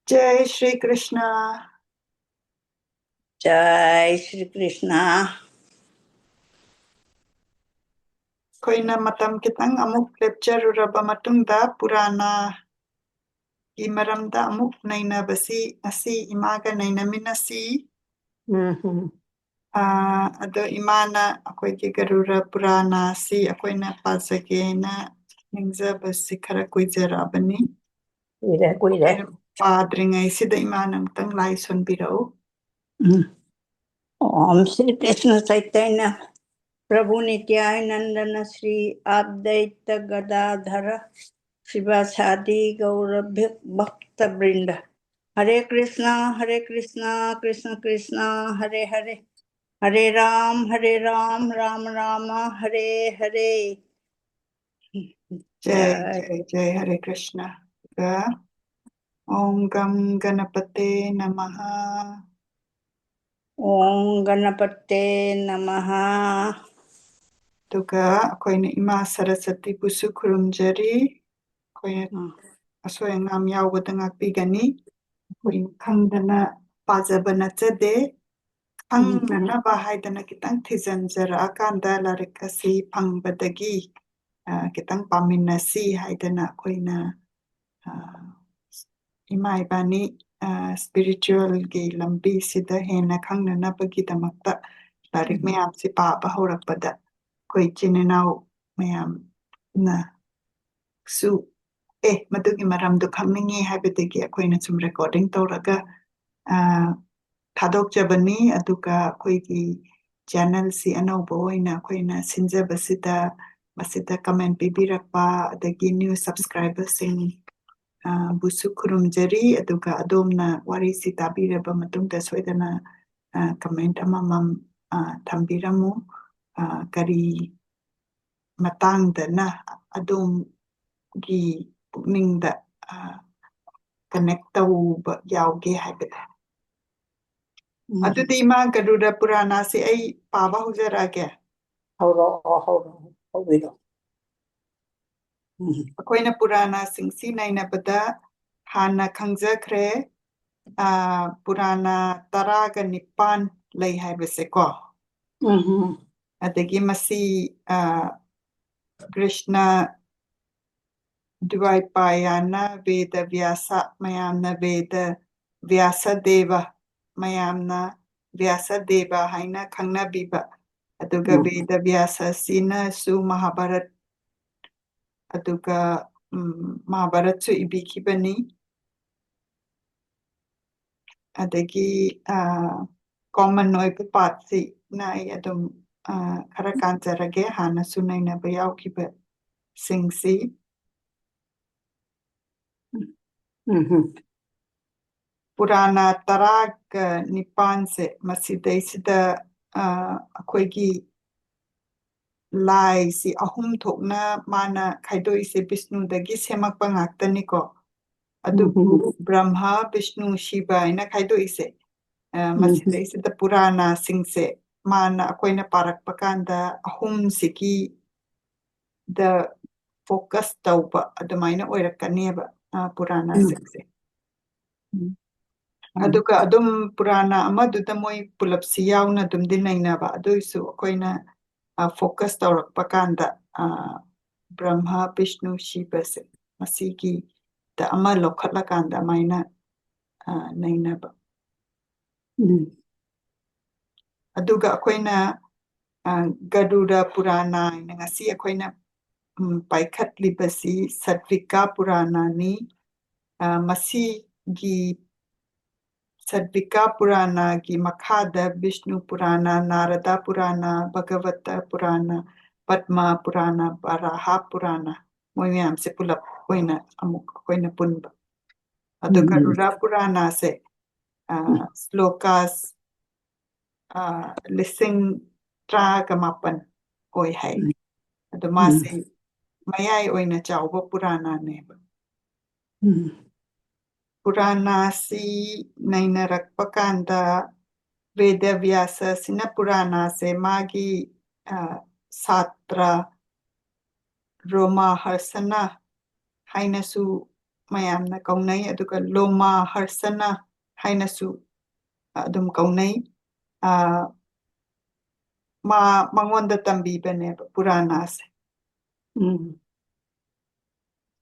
जय श्री कृष्णा। जय श्री कृष्णा। कोइना मतम kitang amuk lecture matungda purana gi maramda amuk nainabasi asi imaga nainaminasi. Ado imana akoigi garura purana si akoina pasagena ningzabasi khara kuizarabani. Kuire. Padringai sida imana amtang lai sonbirau. ओम श्री कृष्ण चैतन्य प्रभु नित्यानंदन श्री अद्वैत गदाधर शिवासादि गौरभ्य भक्त वृंद हरे कृष्णा कृष्ण कृष्णा हरे हरे हरे राम राम राम हरे हरे। जय जय जय हरे कृष्णा। ओम गम गणपते नमः। ओम गणपते नमः। Duga akoina ima Saraswati busu khurumjari. Akoina asoya ngam yaubada ngakpigani. Akoina khangdana pajaba nachade. Khangnanaba haidana kitang thijanjara akanda larik asi phangbadagi kitang paminasi haidana akoina ima ibani spiritual gi lambi sida hena khangnanabagidamakta larik mayam si paaba horakpada koi chininaw mayam na su madugi maramdu khangningi haibadagi akoina sum recording tawraga thadokjabani aduga akoigi channel si anauba oina akoina sinjabasida masida comment pibirakpa adagi new subscribers sing busu khurumjari aduga adomna wari si tabiraba matungda soidana comment amamam thambiramu kari matangdana adomgi pukningda connect tawuba yauge haibada. Adudi ima Garuda Purana si ay paba huzarage. Akoina Purana singsi nainabada hana khangjakhre Purana taraga nipan lay haibase ko. Adagi masi Krishna Dvaipayana Veda Vyasa mayamna Veda Vyasa Deva mayamna Vyasa Deva haina khangna biba. Aduga Veda Vyasa sina su Mahabharat aduga Mahabharat su ibikibani. Adagi common oiba patsi nai adum khara kanjarage hana sunainaba yaukiba singsi. Purana taraga nipanse masidaisida akoigi lai si ahum thokna mana khaidoise Vishnu dagi semakpa ngaktaniko. Adubu Brahma Vishnu Shiva ina khaidoise masidaisida Purana singse mana akoina parakpa kanda ahum siki the focus tauba adumaina oirakkaneba Purana singse. Aduga adum Purana amaduda moi pulapsi yauna adum dinainaba aduisu akoina focus taurakpa kanda Brahma Vishnu Shiva se masigi da ama lokhatlakanda maina nainaba. Aduga akoina Garuda Purana ina ngasi akoina paikhatlibasi Satvika Purana ni masigi Satvika Purana gi makhada Vishnu Purana, Narada Purana, Bhagavata Purana, Padma Purana, Varaha Purana. Moi miyam se pulap koina amuk koina punba. Ado Garuda Purana se slokas lising tragamapan oi hai. Ado masi mayai oina chauba Purana neba. Purana si nainarakpakanda Veda Vyasa sina Purana se magi Satra Roma Harsana hainasu mayamna kaunai aduga Loma Harsana hainasu adum kaunai mangonda tambibane Puranase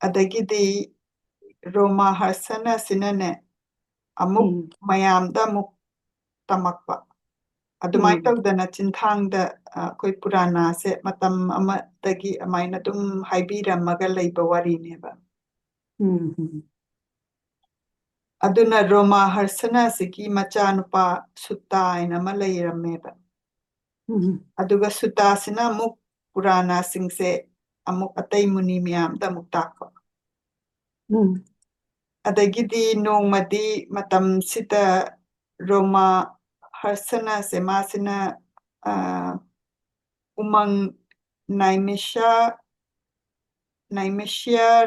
adagidi Roma Harsana sinane amuk mayamda amuk tamakpa adumai tawdana chinthangda koi Puranase matam amadagi amaina dum haibiramaga leiba warineba aduna Roma Harsana siki machanupa Sutta aina malayrameba aduga Sutta sina amuk Purana singse amuk atai muni miyamda amuk takpa adagidi nongmadi matam sita Roma Harsana se masina umang Naimisha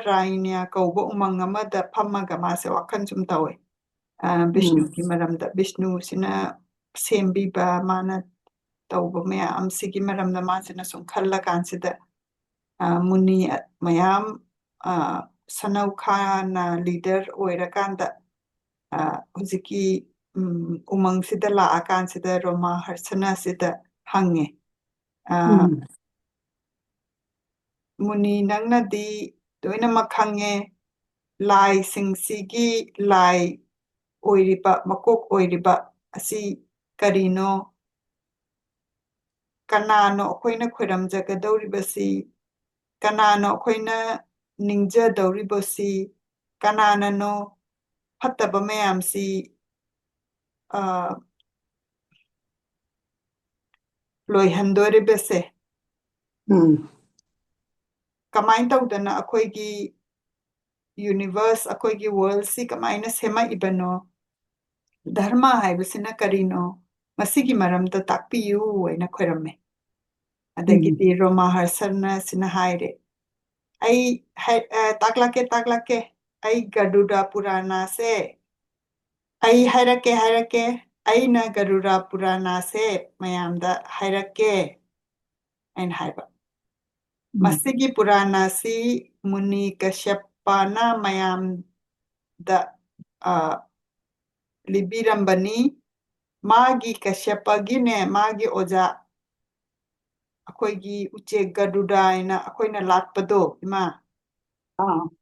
Rainya kauba umang amada pamaga mase wakan sum tawe Vishnu ki maramda Vishnu sina sembiba mana tauba mayam sigi maramda masina sum khalla kansida muni mayam sanau khana leader oirakanda huziki umang sida laakan sida Roma Harsana sida hange muni nangnadi doina makhange lai singsigi lai oiriba makok oiriba asi karino kanano akoina khoiramjagadoribasi kanano akoina ningjadoribasi kananano phattaba mayamsi loihandoribase kamain tawdana akoigi universe akoigi world si kamaina sema ibano dharma haibasina karino masigi maramda takpiyu aina khoirame adagidi Roma Harsana sina haire ai taklake ai Garuda Purana se ai hairake aina Garuda Purana se mayamda hairake ain haiba masigi Purana si muni Kashyapana mayamda libirambani magi Kashyapagine magi oja akoigi uche Garuda aina akoina latpado ima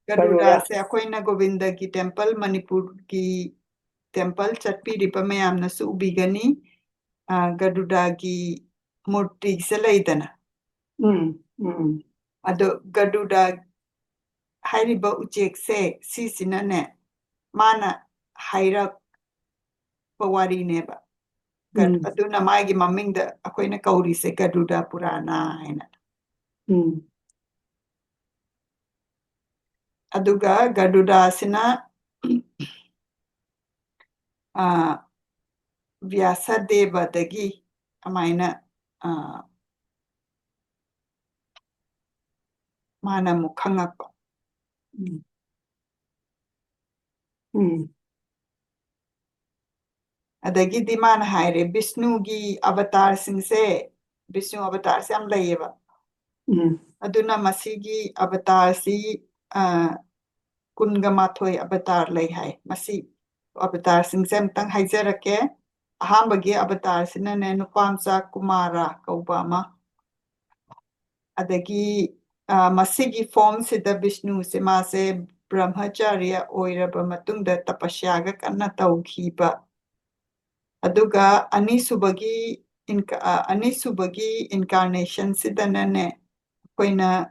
Garuda se akoina Govinda ki temple Manipur ki temple chatpiriba mayamnasu ubigani Garuda ki murti se leidana ado Garuda hairiba uchek se sisinane mana hairak pawari neba aduna magi mamingda akoina kauri se Garuda Purana haina aduga Garuda sina Vyasadeva dagi amaina mana mukhangakpa adagidi mana haire Vishnu gi avatar singse Vishnu avatar se am layeba aduna masigi avatar si kunga mathoi avatar lay hai masi avatar singse amtang haijarake ahambagi avatar sina ne nupamsa Kumara kaubama adagi masigi form sida Vishnu se mase brahmacharya oiraba matungda tapasyaga kanna tawkhiba aduga anisubagi incarnation sidanane koina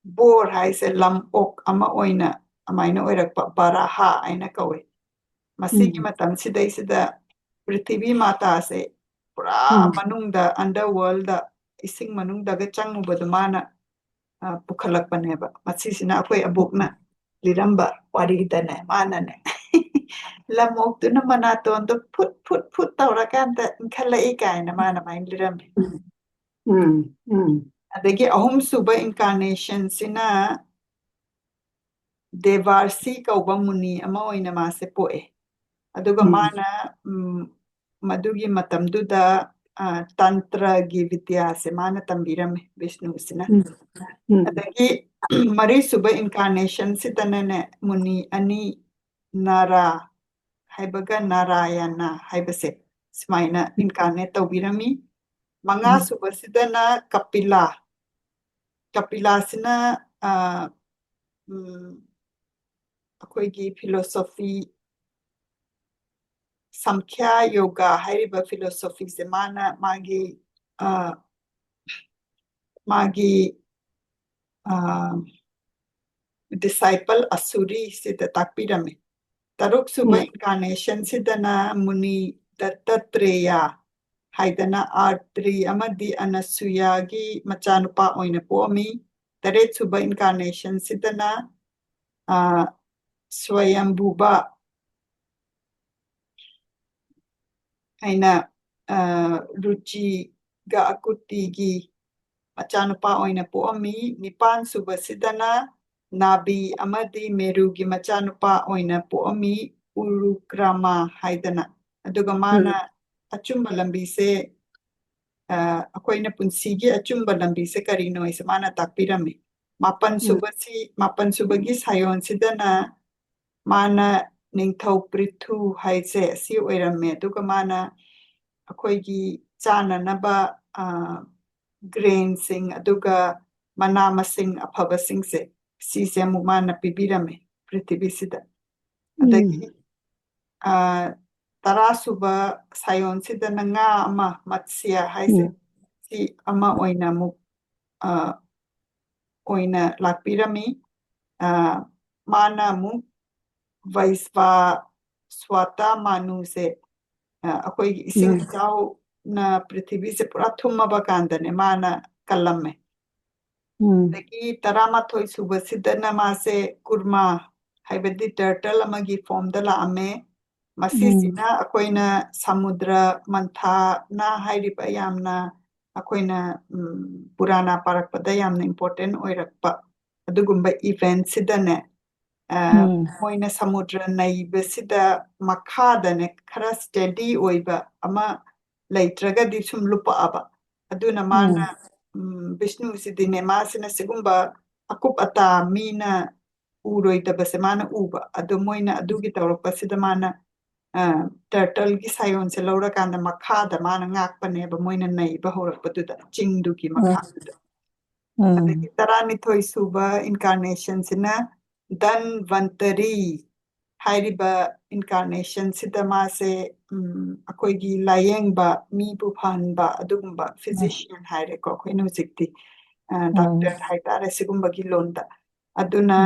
bor haise lam ok ama oina amaina oirakpa Baraha aina kawe masigi matam sidai sida Prithvi Mata se pura manungda underworld da ising manungda ga changubada mana pukhalakpaneba masisina akoi abukna liramba waridane manane lamok tuna manaton to put tawrakanta khalai kaina mana main lirambe adagi ahum suba incarnation sina Devarsi kauba muni ama oina mase poe aduga mana madugi matamduda ꯇꯟꯇ꯭ꯔꯒꯤ ꯕꯤꯗ꯭ꯌꯥꯁꯦ ꯃꯥꯅ ꯇꯝꯕꯤꯔꯝꯃꯦ ꯕꯤꯁꯅꯨꯁꯤꯅ Mm. ꯑꯗꯒꯤ ꯃꯔꯤꯁꯨꯕ ꯏꯟꯀꯥꯔꯅꯦꯁꯟꯁꯤꯗꯅꯅꯦ ꯃꯨꯅꯤ ꯑꯅꯤ ꯅꯥꯔꯥ ꯍꯥꯏꯕꯒ ꯅꯥꯔꯥꯌꯅ ꯍꯥꯏꯕꯁꯦ ꯁꯨꯃꯥꯏꯅ ꯏꯟꯀꯥꯔꯅꯦꯠ ꯇꯧꯕꯤꯔꯝꯃꯤ ꯃꯉꯥꯁꯨꯕꯁꯤꯗꯅ ꯀꯄꯤꯂꯥꯁꯤꯅ ꯑꯩꯈꯣꯏꯒꯤ philosophy ꯁꯝꯈ꯭ꯌꯥ yoga ꯍꯥꯏꯔꯤꯕ ꯐꯤꯂꯣꯁꯣꯐꯤꯁꯦ ꯃꯥꯅ ꯃꯥꯒꯤ ꯗꯤꯁꯥꯏꯄꯜ ꯑꯁꯨꯔꯤꯁꯤꯗ ꯇꯥꯛꯄꯤꯔꯝꯃꯤ ꯇꯔꯨꯛꯁꯨꯕ ꯏꯟꯀꯥꯔꯅꯦꯁꯟꯁꯤꯗꯅ ꯃꯨꯅꯤ ꯗꯠꯇꯇ꯭ꯔꯦꯌꯥ ꯍꯥꯏꯗꯅ ꯑꯥꯔꯇ꯭ꯔꯤ ꯑꯃꯗꯤ ꯑꯅꯁꯨꯌꯥꯒꯤ ꯃꯆꯥꯅꯨꯄꯥ ꯑꯣꯏꯅ ꯄꯣꯛꯑꯝꯃꯤ ꯇꯔꯦꯠꯁꯨꯕ ꯏꯟꯀꯥꯔꯅꯦꯁꯟꯁꯤꯗꯅ ꯁ꯭ꯋꯌꯝꯚꯨꯕ ꯍꯥꯏꯅ ꯔꯨꯆꯤꯒ ꯑꯀꯨꯇꯤꯒꯤ ꯃꯆꯥꯅꯨꯄꯥ ꯑꯣꯏꯅ ꯄꯣꯛꯑꯝꯃꯤ ꯅꯤꯄꯥꯟ ꯁꯨꯕꯁꯤꯗꯅ ꯅꯥꯕꯤ ꯑꯃꯗꯤ ꯃꯦꯔꯨꯒꯤ ꯃꯆꯥꯅꯨꯄꯥ ꯑꯣꯏꯅ ꯄꯣꯛꯑꯝꯃꯤ ꯎꯔꯨꯀ꯭ꯔꯃꯥ ꯍꯥꯏꯗꯅ ꯑꯗꯨꯒ ꯃꯥꯅ ꯑꯆꯨꯝꯕ ꯂꯝꯕꯤꯁꯦ ꯑꯩꯈꯣꯏꯅ ꯄꯨꯟꯁꯤꯒꯤ ꯑꯆꯨꯝꯕ ꯂꯝꯕꯤꯁꯦ ꯀꯔꯤꯅꯣ ꯍꯥꯏꯁꯦ ꯃꯥꯅ ꯇꯥꯛꯄꯤꯔꯝꯃꯤ ꯃꯥꯄꯟ ꯁꯨꯕꯒꯤ ꯁꯥꯌꯣꯟꯁꯤꯗꯅ ꯃꯥꯅ ꯅꯤꯡꯊꯧ ꯄ꯭ꯔꯤꯊꯨ ꯍꯥꯏꯁꯦ ꯑꯁꯤ ꯑꯣꯏꯔꯝꯃꯦ ꯑꯗꯨꯒ ꯃꯥꯅ ꯑꯩꯈꯣꯏꯒꯤ ꯆꯥꯅꯅꯕ ꯒ꯭ꯔꯦꯟꯁꯤꯡ ꯑꯗꯨꯒ ꯃꯅꯥ ꯃꯁꯤꯡ ꯑꯐꯕꯁꯤꯡꯁꯦ ꯁꯤꯁꯦ ꯑꯃꯨꯛ ꯃꯥꯅ ꯄꯤꯕꯤꯔꯝꯃꯦ ꯄ꯭ꯔꯤꯊꯤꯕꯤꯁꯤꯗ ꯑꯗꯒꯤ ꯇꯔꯥꯁꯨꯕ ꯁꯥꯌꯣꯟꯁꯤꯗꯅ ꯉꯥ ꯑꯃ ꯃꯠꯁ꯭ꯌ ꯍꯥꯏꯁꯦ ꯁꯤ ꯑꯃ ꯑꯣꯏꯅ ꯑꯃꯨꯛ ꯑꯣꯏꯅ ꯂꯥꯛꯄꯤꯔꯝꯃꯤ ꯃꯥꯅ ꯑꯃꯨꯛ ꯚꯩꯁ꯭ꯋꯥ ꯁ꯭ꯋꯥꯇꯥ ꯃꯥꯅꯨꯁꯦ ꯑꯩꯈꯣꯏꯒꯤ ꯏꯁꯤꯡ ꯏꯆꯥꯎꯅ ꯄ꯭ꯔꯤꯊꯤꯕꯤꯁꯦ ꯄꯨꯔꯥ ꯊꯨꯝꯃꯕ ꯀꯥꯟꯗꯅꯦ ꯃꯥꯅ ꯀꯜꯂꯝꯃꯦ ꯑꯗꯒꯤ 11 ꯁꯨꯕꯁꯤꯗꯅ ꯃꯥꯁꯦ ꯀꯨꯔꯃꯥ ꯍꯥꯏꯕꯗꯤ ꯇꯔꯇꯜ ꯑꯃꯒꯤ ꯐꯣꯝꯗ ꯂꯥꯛꯑꯝꯃꯦ ꯃꯁꯤꯁꯤꯅ ꯑꯩꯈꯣꯏꯅ ꯁꯃꯨꯗ꯭ꯔ ꯃꯟꯊꯥꯅ ꯍꯥꯏꯔꯤꯕ ꯌꯥꯝꯅ ꯑꯩꯈꯣꯏꯅ ꯄꯨꯔꯥꯅꯥ ꯄꯥꯔꯛꯄꯗ ꯌꯥꯝꯅ ꯏꯝꯄꯣꯔꯇꯦꯟ ꯑꯣꯏꯔꯛꯄ ꯑꯗꯨꯒꯨꯝꯕ ꯏꯚꯦꯟꯠꯁꯤꯗꯅꯦ ꯃꯣꯏꯅ ꯁꯃꯨꯗ꯭ꯔ ꯅꯩꯕꯁꯤꯗ ꯃꯈꯥꯗꯅꯦ ꯈꯔ ꯁ꯭ꯇꯦꯗꯤ ꯑꯣꯏꯕ ꯑꯃ ꯂꯩꯇ꯭ꯔꯒꯗꯤ ꯁꯨꯝ ꯂꯨꯞꯄꯛꯑꯕ ꯑꯗꯨꯅ ꯃꯥꯅ ꯕꯤꯁꯅꯨꯁꯤꯗꯤꯅꯦ ꯃꯥꯁꯤꯅ ꯁꯤꯒꯨꯝꯕ ꯑꯀꯨꯞ ꯑꯇꯥ ꯃꯤꯅ ꯎꯔꯣꯏꯗꯕꯁꯦ ꯃꯥꯅ ꯎꯕ ꯑꯗꯨ ꯃꯣꯏꯅ ꯑꯗꯨꯒꯤ ꯇꯧꯔꯛꯄꯁꯤꯗ ꯃꯥꯅ ꯇꯔꯇꯜꯒꯤ ꯁꯥꯌꯣꯟꯁꯦ ꯂꯧꯔꯀꯥꯟꯗ ꯃꯈꯥꯗ ꯃꯥꯅ ꯉꯥꯛꯄꯅꯦꯕ ꯃꯣꯏꯅ ꯅꯩꯕ ꯍꯧꯔꯛꯄꯗꯨꯗ ꯆꯤꯡꯗꯨꯒꯤ ꯃꯈꯥꯗꯨꯗ ꯑꯗꯒꯤ 12 ꯁꯨꯕ ꯏꯟꯀꯥꯔꯅꯦꯁꯟꯁꯤꯅ ꯙꯟꯋꯟꯇꯔꯤ ꯍꯥꯏꯔꯤꯕ ꯏꯟꯀꯥꯔꯅꯦꯁꯟꯁꯤꯗ ꯃꯥꯁꯦ ꯑꯩꯈꯣꯏꯒꯤ ꯂꯥꯏꯌꯦꯡꯕ ꯃꯤꯕꯨ ꯐꯍꯟꯕ ꯑꯗꯨꯒꯨꯝꯕ ꯐꯤꯖꯤꯁꯤꯌꯟ ꯍꯥꯏꯔꯦꯀꯣ ꯑꯩꯈꯣꯏꯅ ꯍꯧꯖꯤꯛꯇꯤ ꯗꯥꯛꯇꯔ ꯍꯥꯏꯇꯥꯔꯦ ꯁꯤꯒꯨꯝꯕꯒꯤ ꯂꯣꯟꯗ ꯑꯗꯨꯅ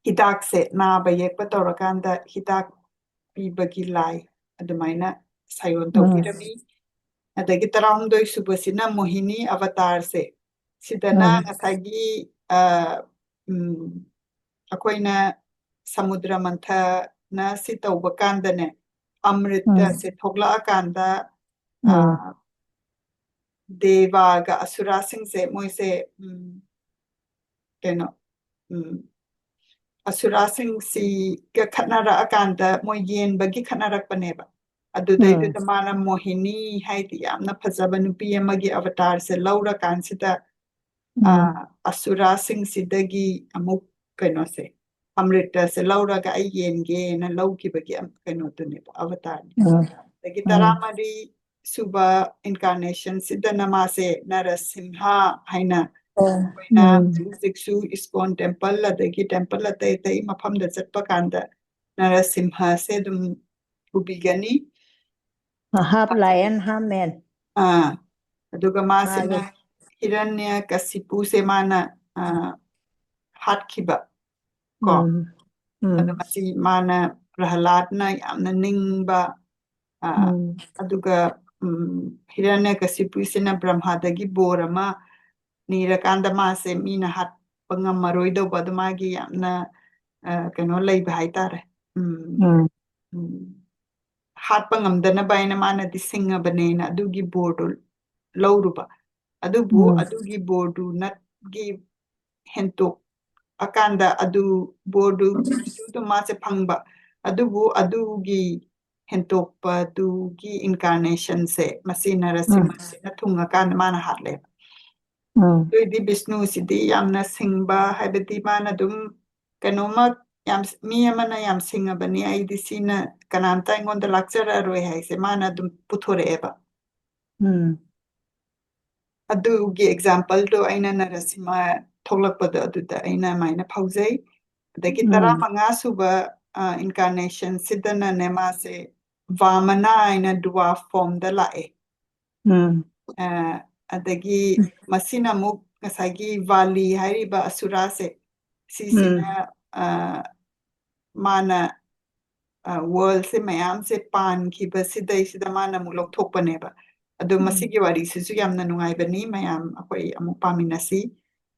ꯍꯤꯗꯥꯛꯁꯦ ꯅꯥꯕ ꯌꯦꯛꯄ ꯇꯧꯔꯀꯥꯟꯗ ꯍꯤꯗꯥꯛ ꯄꯤꯕꯒꯤ ꯂꯥꯏ ꯑꯗꯨꯃꯥꯏꯅ ꯁꯥꯌꯣꯟ ꯇꯧꯕꯤꯔꯝꯃꯤ ꯑꯗꯒꯤ 16 ꯁꯨꯕꯁꯤꯅ ꯃꯣꯍꯤꯅꯤ ꯑꯕꯇꯥꯔꯁꯦ ꯁꯤꯗꯅ ꯉꯁꯥꯏꯒꯤ ꯑꯩꯈꯣꯏꯅ ꯁꯃꯨꯗ꯭ꯔ ꯃꯟꯊꯅ ꯁꯤ ꯇꯧꯕ ꯀꯥꯟꯗꯅꯦ ꯑꯃ꯭ꯔꯤꯇꯁꯦ ꯊꯣꯛꯂꯛꯑꯀꯥꯟꯗ ꯗꯦꯕꯥꯒ ꯑꯁꯨꯔꯥꯁꯤꯡꯁꯦ ꯃꯣꯏꯁꯦ ꯀꯩꯅꯣ ꯑꯁꯨꯔꯥꯁꯤꯡꯁꯤꯒ ꯈꯠꯅꯔꯛꯑꯀꯥꯟꯗ ꯃꯣꯏ ꯌꯦꯟꯕꯒꯤ ꯈꯠꯅꯔꯛꯄꯅꯦꯕ ꯑꯗꯨꯗꯩꯗꯨꯗ ꯃꯥꯅ ꯃꯣꯍꯤꯅꯤ ꯍꯥꯏꯗꯤ ꯌꯥꯝꯅ ꯐꯖꯕ ꯅꯨꯄꯤ ꯑꯃꯒꯤ ꯑꯕꯇꯥꯔꯁꯦ ꯂꯧꯔꯀꯥꯟꯁꯤꯗ ꯑꯁꯨꯔꯥꯁꯤꯡꯁꯤꯗꯒꯤ ꯑꯃꯨꯛ ꯀꯩꯅꯣꯁꯦ ꯑꯃ꯭ꯔꯤꯇꯁꯦ ꯂꯧꯔꯒ ꯑꯩ ꯌꯦꯟꯒꯦꯅ ꯂꯧꯈꯤꯕꯒꯤ ꯀꯩꯅꯣꯗꯨꯅꯦꯕ ꯑꯕꯇꯥꯔꯅꯤ ꯑꯗꯒꯤ 13 ꯁꯨꯕ ꯏꯟꯀꯥꯔꯅꯦꯁꯟꯁꯤꯗꯅ ꯃꯥꯁꯦ ꯅꯔꯁꯤꯝꯍꯥ ꯍꯥꯏꯅ ꯑꯩꯈꯣꯏꯅ ꯍꯧꯖꯤꯛꯁꯨ ꯏꯁꯀꯣꯟ ꯇꯦꯝꯄꯜ ꯑꯗꯒꯤ ꯇꯦꯝꯄꯜ ꯑꯇꯩ ꯑꯇꯩ ꯃꯐꯝꯗ ꯆꯠꯄ ꯀꯥꯟꯗ ꯅꯔꯁꯤꯝꯍꯁꯦ ꯑꯗꯨꯝ ꯎꯕꯤꯒꯅꯤ half lion, half man. ꯑꯗꯨꯒ ꯃꯥꯁꯤꯅ ꯍꯤꯔꯥꯅ꯭ꯌ ꯀꯁꯤꯄꯨꯁꯦ ꯃꯥꯅ ꯍꯥꯠꯈꯤꯕ ꯀꯣ ꯑꯗꯣ ꯃꯁꯤ ꯃꯥꯅ ꯄ꯭ꯔꯍꯂꯥꯠꯅ ꯌꯥꯝꯅ ꯅꯤꯡꯕ ꯑꯗꯨꯒ ꯍꯤꯔꯥꯅ꯭ꯌ ꯀꯁꯤꯄꯨꯁꯤꯅ ꯕ꯭ꯔꯍ꯭ꯃꯥꯗꯒꯤ ꯕꯣꯔ ꯑꯃ ꯅꯤꯔꯀꯥꯟꯗ ꯃꯥꯁꯦ ꯃꯤꯅ ꯍꯥꯠꯄ ꯉꯝꯃꯔꯣꯏꯗꯧꯕ ꯑꯗꯨ ꯃꯥꯒꯤ ꯌꯥꯝꯅ ꯀꯩꯅꯣ ꯂꯩꯕ ꯍꯥꯏꯇꯥꯔꯦ ꯍꯥꯠꯄ ꯉꯝꯗꯅꯕ ꯍꯥꯏꯅ ꯃꯥꯅꯗꯤ ꯁꯤꯡꯉꯕꯅꯦꯅ ꯑꯗꯨꯒꯤ ꯕꯣꯔꯗꯨ ꯂꯧꯔꯨꯕ ꯑꯗꯨꯕꯨ ꯑꯗꯨꯒꯤ ꯕꯣꯔꯗꯨꯅꯒꯤ ꯍꯦꯟꯇꯣꯛ ꯑꯀꯥꯟꯗ ꯑꯗꯨ ꯕꯣꯔꯗꯨ ꯃꯥꯁꯦ ꯐꯪꯕ ꯑꯗꯨꯕꯨ ꯑꯗꯨꯒꯤ ꯍꯦꯟꯇꯣꯛꯄ ꯗꯨꯒꯤ incarnationꯁꯦ ꯃꯁꯤ ꯅꯔꯁꯤꯡꯍꯁꯤꯅ ꯊꯨꯡꯉꯀꯥꯟꯗ ꯃꯥꯅ ꯍꯥꯠꯂꯦꯕ ꯑꯗꯨꯏꯗꯤ ꯕꯤꯁꯅꯨꯁꯤꯗꯤ ꯌꯥꯝꯅ ꯁꯤꯡꯕ ꯍꯥꯏꯕꯗꯤ ꯃꯥꯅ ꯑꯗꯨꯝ ꯀꯩꯅꯣꯃ ꯌꯥꯝ ꯃꯤ ꯑꯃꯅ ꯌꯥꯝ ꯁꯤꯡꯉꯕꯅꯤ ꯑꯩꯗꯤ ꯁꯤꯅ ꯀꯅꯥꯝꯇ ꯑꯩꯉꯣꯟꯗ ꯂꯥꯛꯆꯔꯔꯣꯏ ꯍꯥꯏꯁꯦ ꯃꯥꯅ ꯑꯗꯨꯝ ꯄꯨꯊꯣꯔꯛꯑꯦꯕ ꯑꯗꯨꯒꯤ ꯑꯦꯛꯖꯥꯝꯄꯜꯗꯣ ꯑꯩꯅ ꯅꯔꯁꯤꯃꯥ ꯊꯣꯛꯂꯛꯄꯗꯣ ꯑꯗꯨꯗ ꯑꯩꯅ ꯑꯗꯨꯃꯥꯏꯅ ꯐꯥꯎꯖꯩ ꯑꯗꯒꯤ 15 ꯁꯨꯕ incarnationꯁꯤꯗꯅꯅꯦ ꯃꯥꯁꯦ ꯋꯥꯃꯅ ꯍꯥꯏꯅ ꯗꯨꯋꯥꯔꯐ ꯐꯣꯝꯗ ꯂꯥꯛꯑꯦ ꯑꯗꯒꯤ ꯃꯁꯤꯅ ꯑꯃꯨꯛ ꯉꯁꯥꯏꯒꯤ ꯋꯥꯂꯤ ꯍꯥꯏꯔꯤꯕ ꯑꯁꯨꯔꯥꯁꯦ ꯁꯤꯁꯤꯅ ꯃꯥꯅ ꯋꯥꯔꯜꯁꯦ ꯃꯌꯥꯝꯁꯦ ꯄꯥꯟꯈꯤꯕꯁꯤꯗꯩꯁꯤꯗ ꯃꯥꯅ ꯑꯃꯨꯛ ꯂꯧꯊꯣꯛꯄꯅꯦꯕ ꯑꯗꯣ ꯃꯁꯤꯒꯤ ꯋꯥꯔꯤꯁꯤꯁꯨ ꯌꯥꯝꯅ ꯅꯨꯡꯉꯥꯏꯕꯅꯤ ꯃꯌꯥꯝ ꯑꯩꯈꯣꯏ ꯑꯃꯨꯛ ꯄꯥꯃꯤꯟꯅꯁꯤ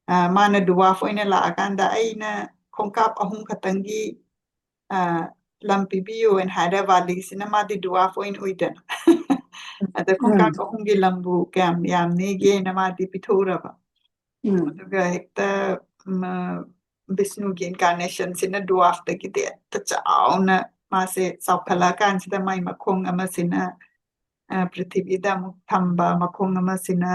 ꯃꯥꯅ ꯗꯨꯋꯥꯔꯐ ꯑꯣꯏꯅ ꯂꯥꯛꯑꯀꯥꯟꯗ ꯑꯩꯅ ꯈꯣꯡꯀꯥꯞ 3 ꯈꯛꯇꯪꯒꯤ ꯂꯝ ꯄꯤꯕꯤꯌꯨꯅ ꯍꯥꯏꯔ ꯋꯥꯂꯤꯁꯤꯅ ꯃꯥꯗꯤ ꯗꯨꯋꯥꯔꯐ ꯑꯣꯏꯅ ꯎꯏꯗꯅ ꯑꯗ ꯈꯣꯡꯀꯥꯞ 3ꯒꯤ ꯂꯝꯕꯨ ꯀꯌꯥꯝ ꯌꯥꯝꯅꯦꯒꯦꯅ ꯃꯥꯗꯤ ꯄꯤꯊꯣꯛꯎꯔꯕ ꯑꯗꯨꯒ ꯍꯦꯛꯇ ꯕꯤꯁꯅꯨꯒꯤ incarnationꯁꯤꯅ ꯗꯨꯋꯥꯔꯐꯇꯒꯤꯗꯤ ꯍꯦꯛꯇ ꯆꯥꯎꯅ ꯃꯥꯁꯦ ꯆꯥꯎꯈꯠꯂꯛꯑꯀꯥꯟꯁꯤꯗ ꯃꯥꯏ ꯃꯈꯣꯡ ꯑꯃꯁꯤꯅ ꯄ꯭ꯔꯤꯊꯤꯕꯤꯗ ꯑꯃꯨꯛ ꯊꯝꯕ ꯃꯈꯣꯡ ꯑꯃꯁꯤꯅ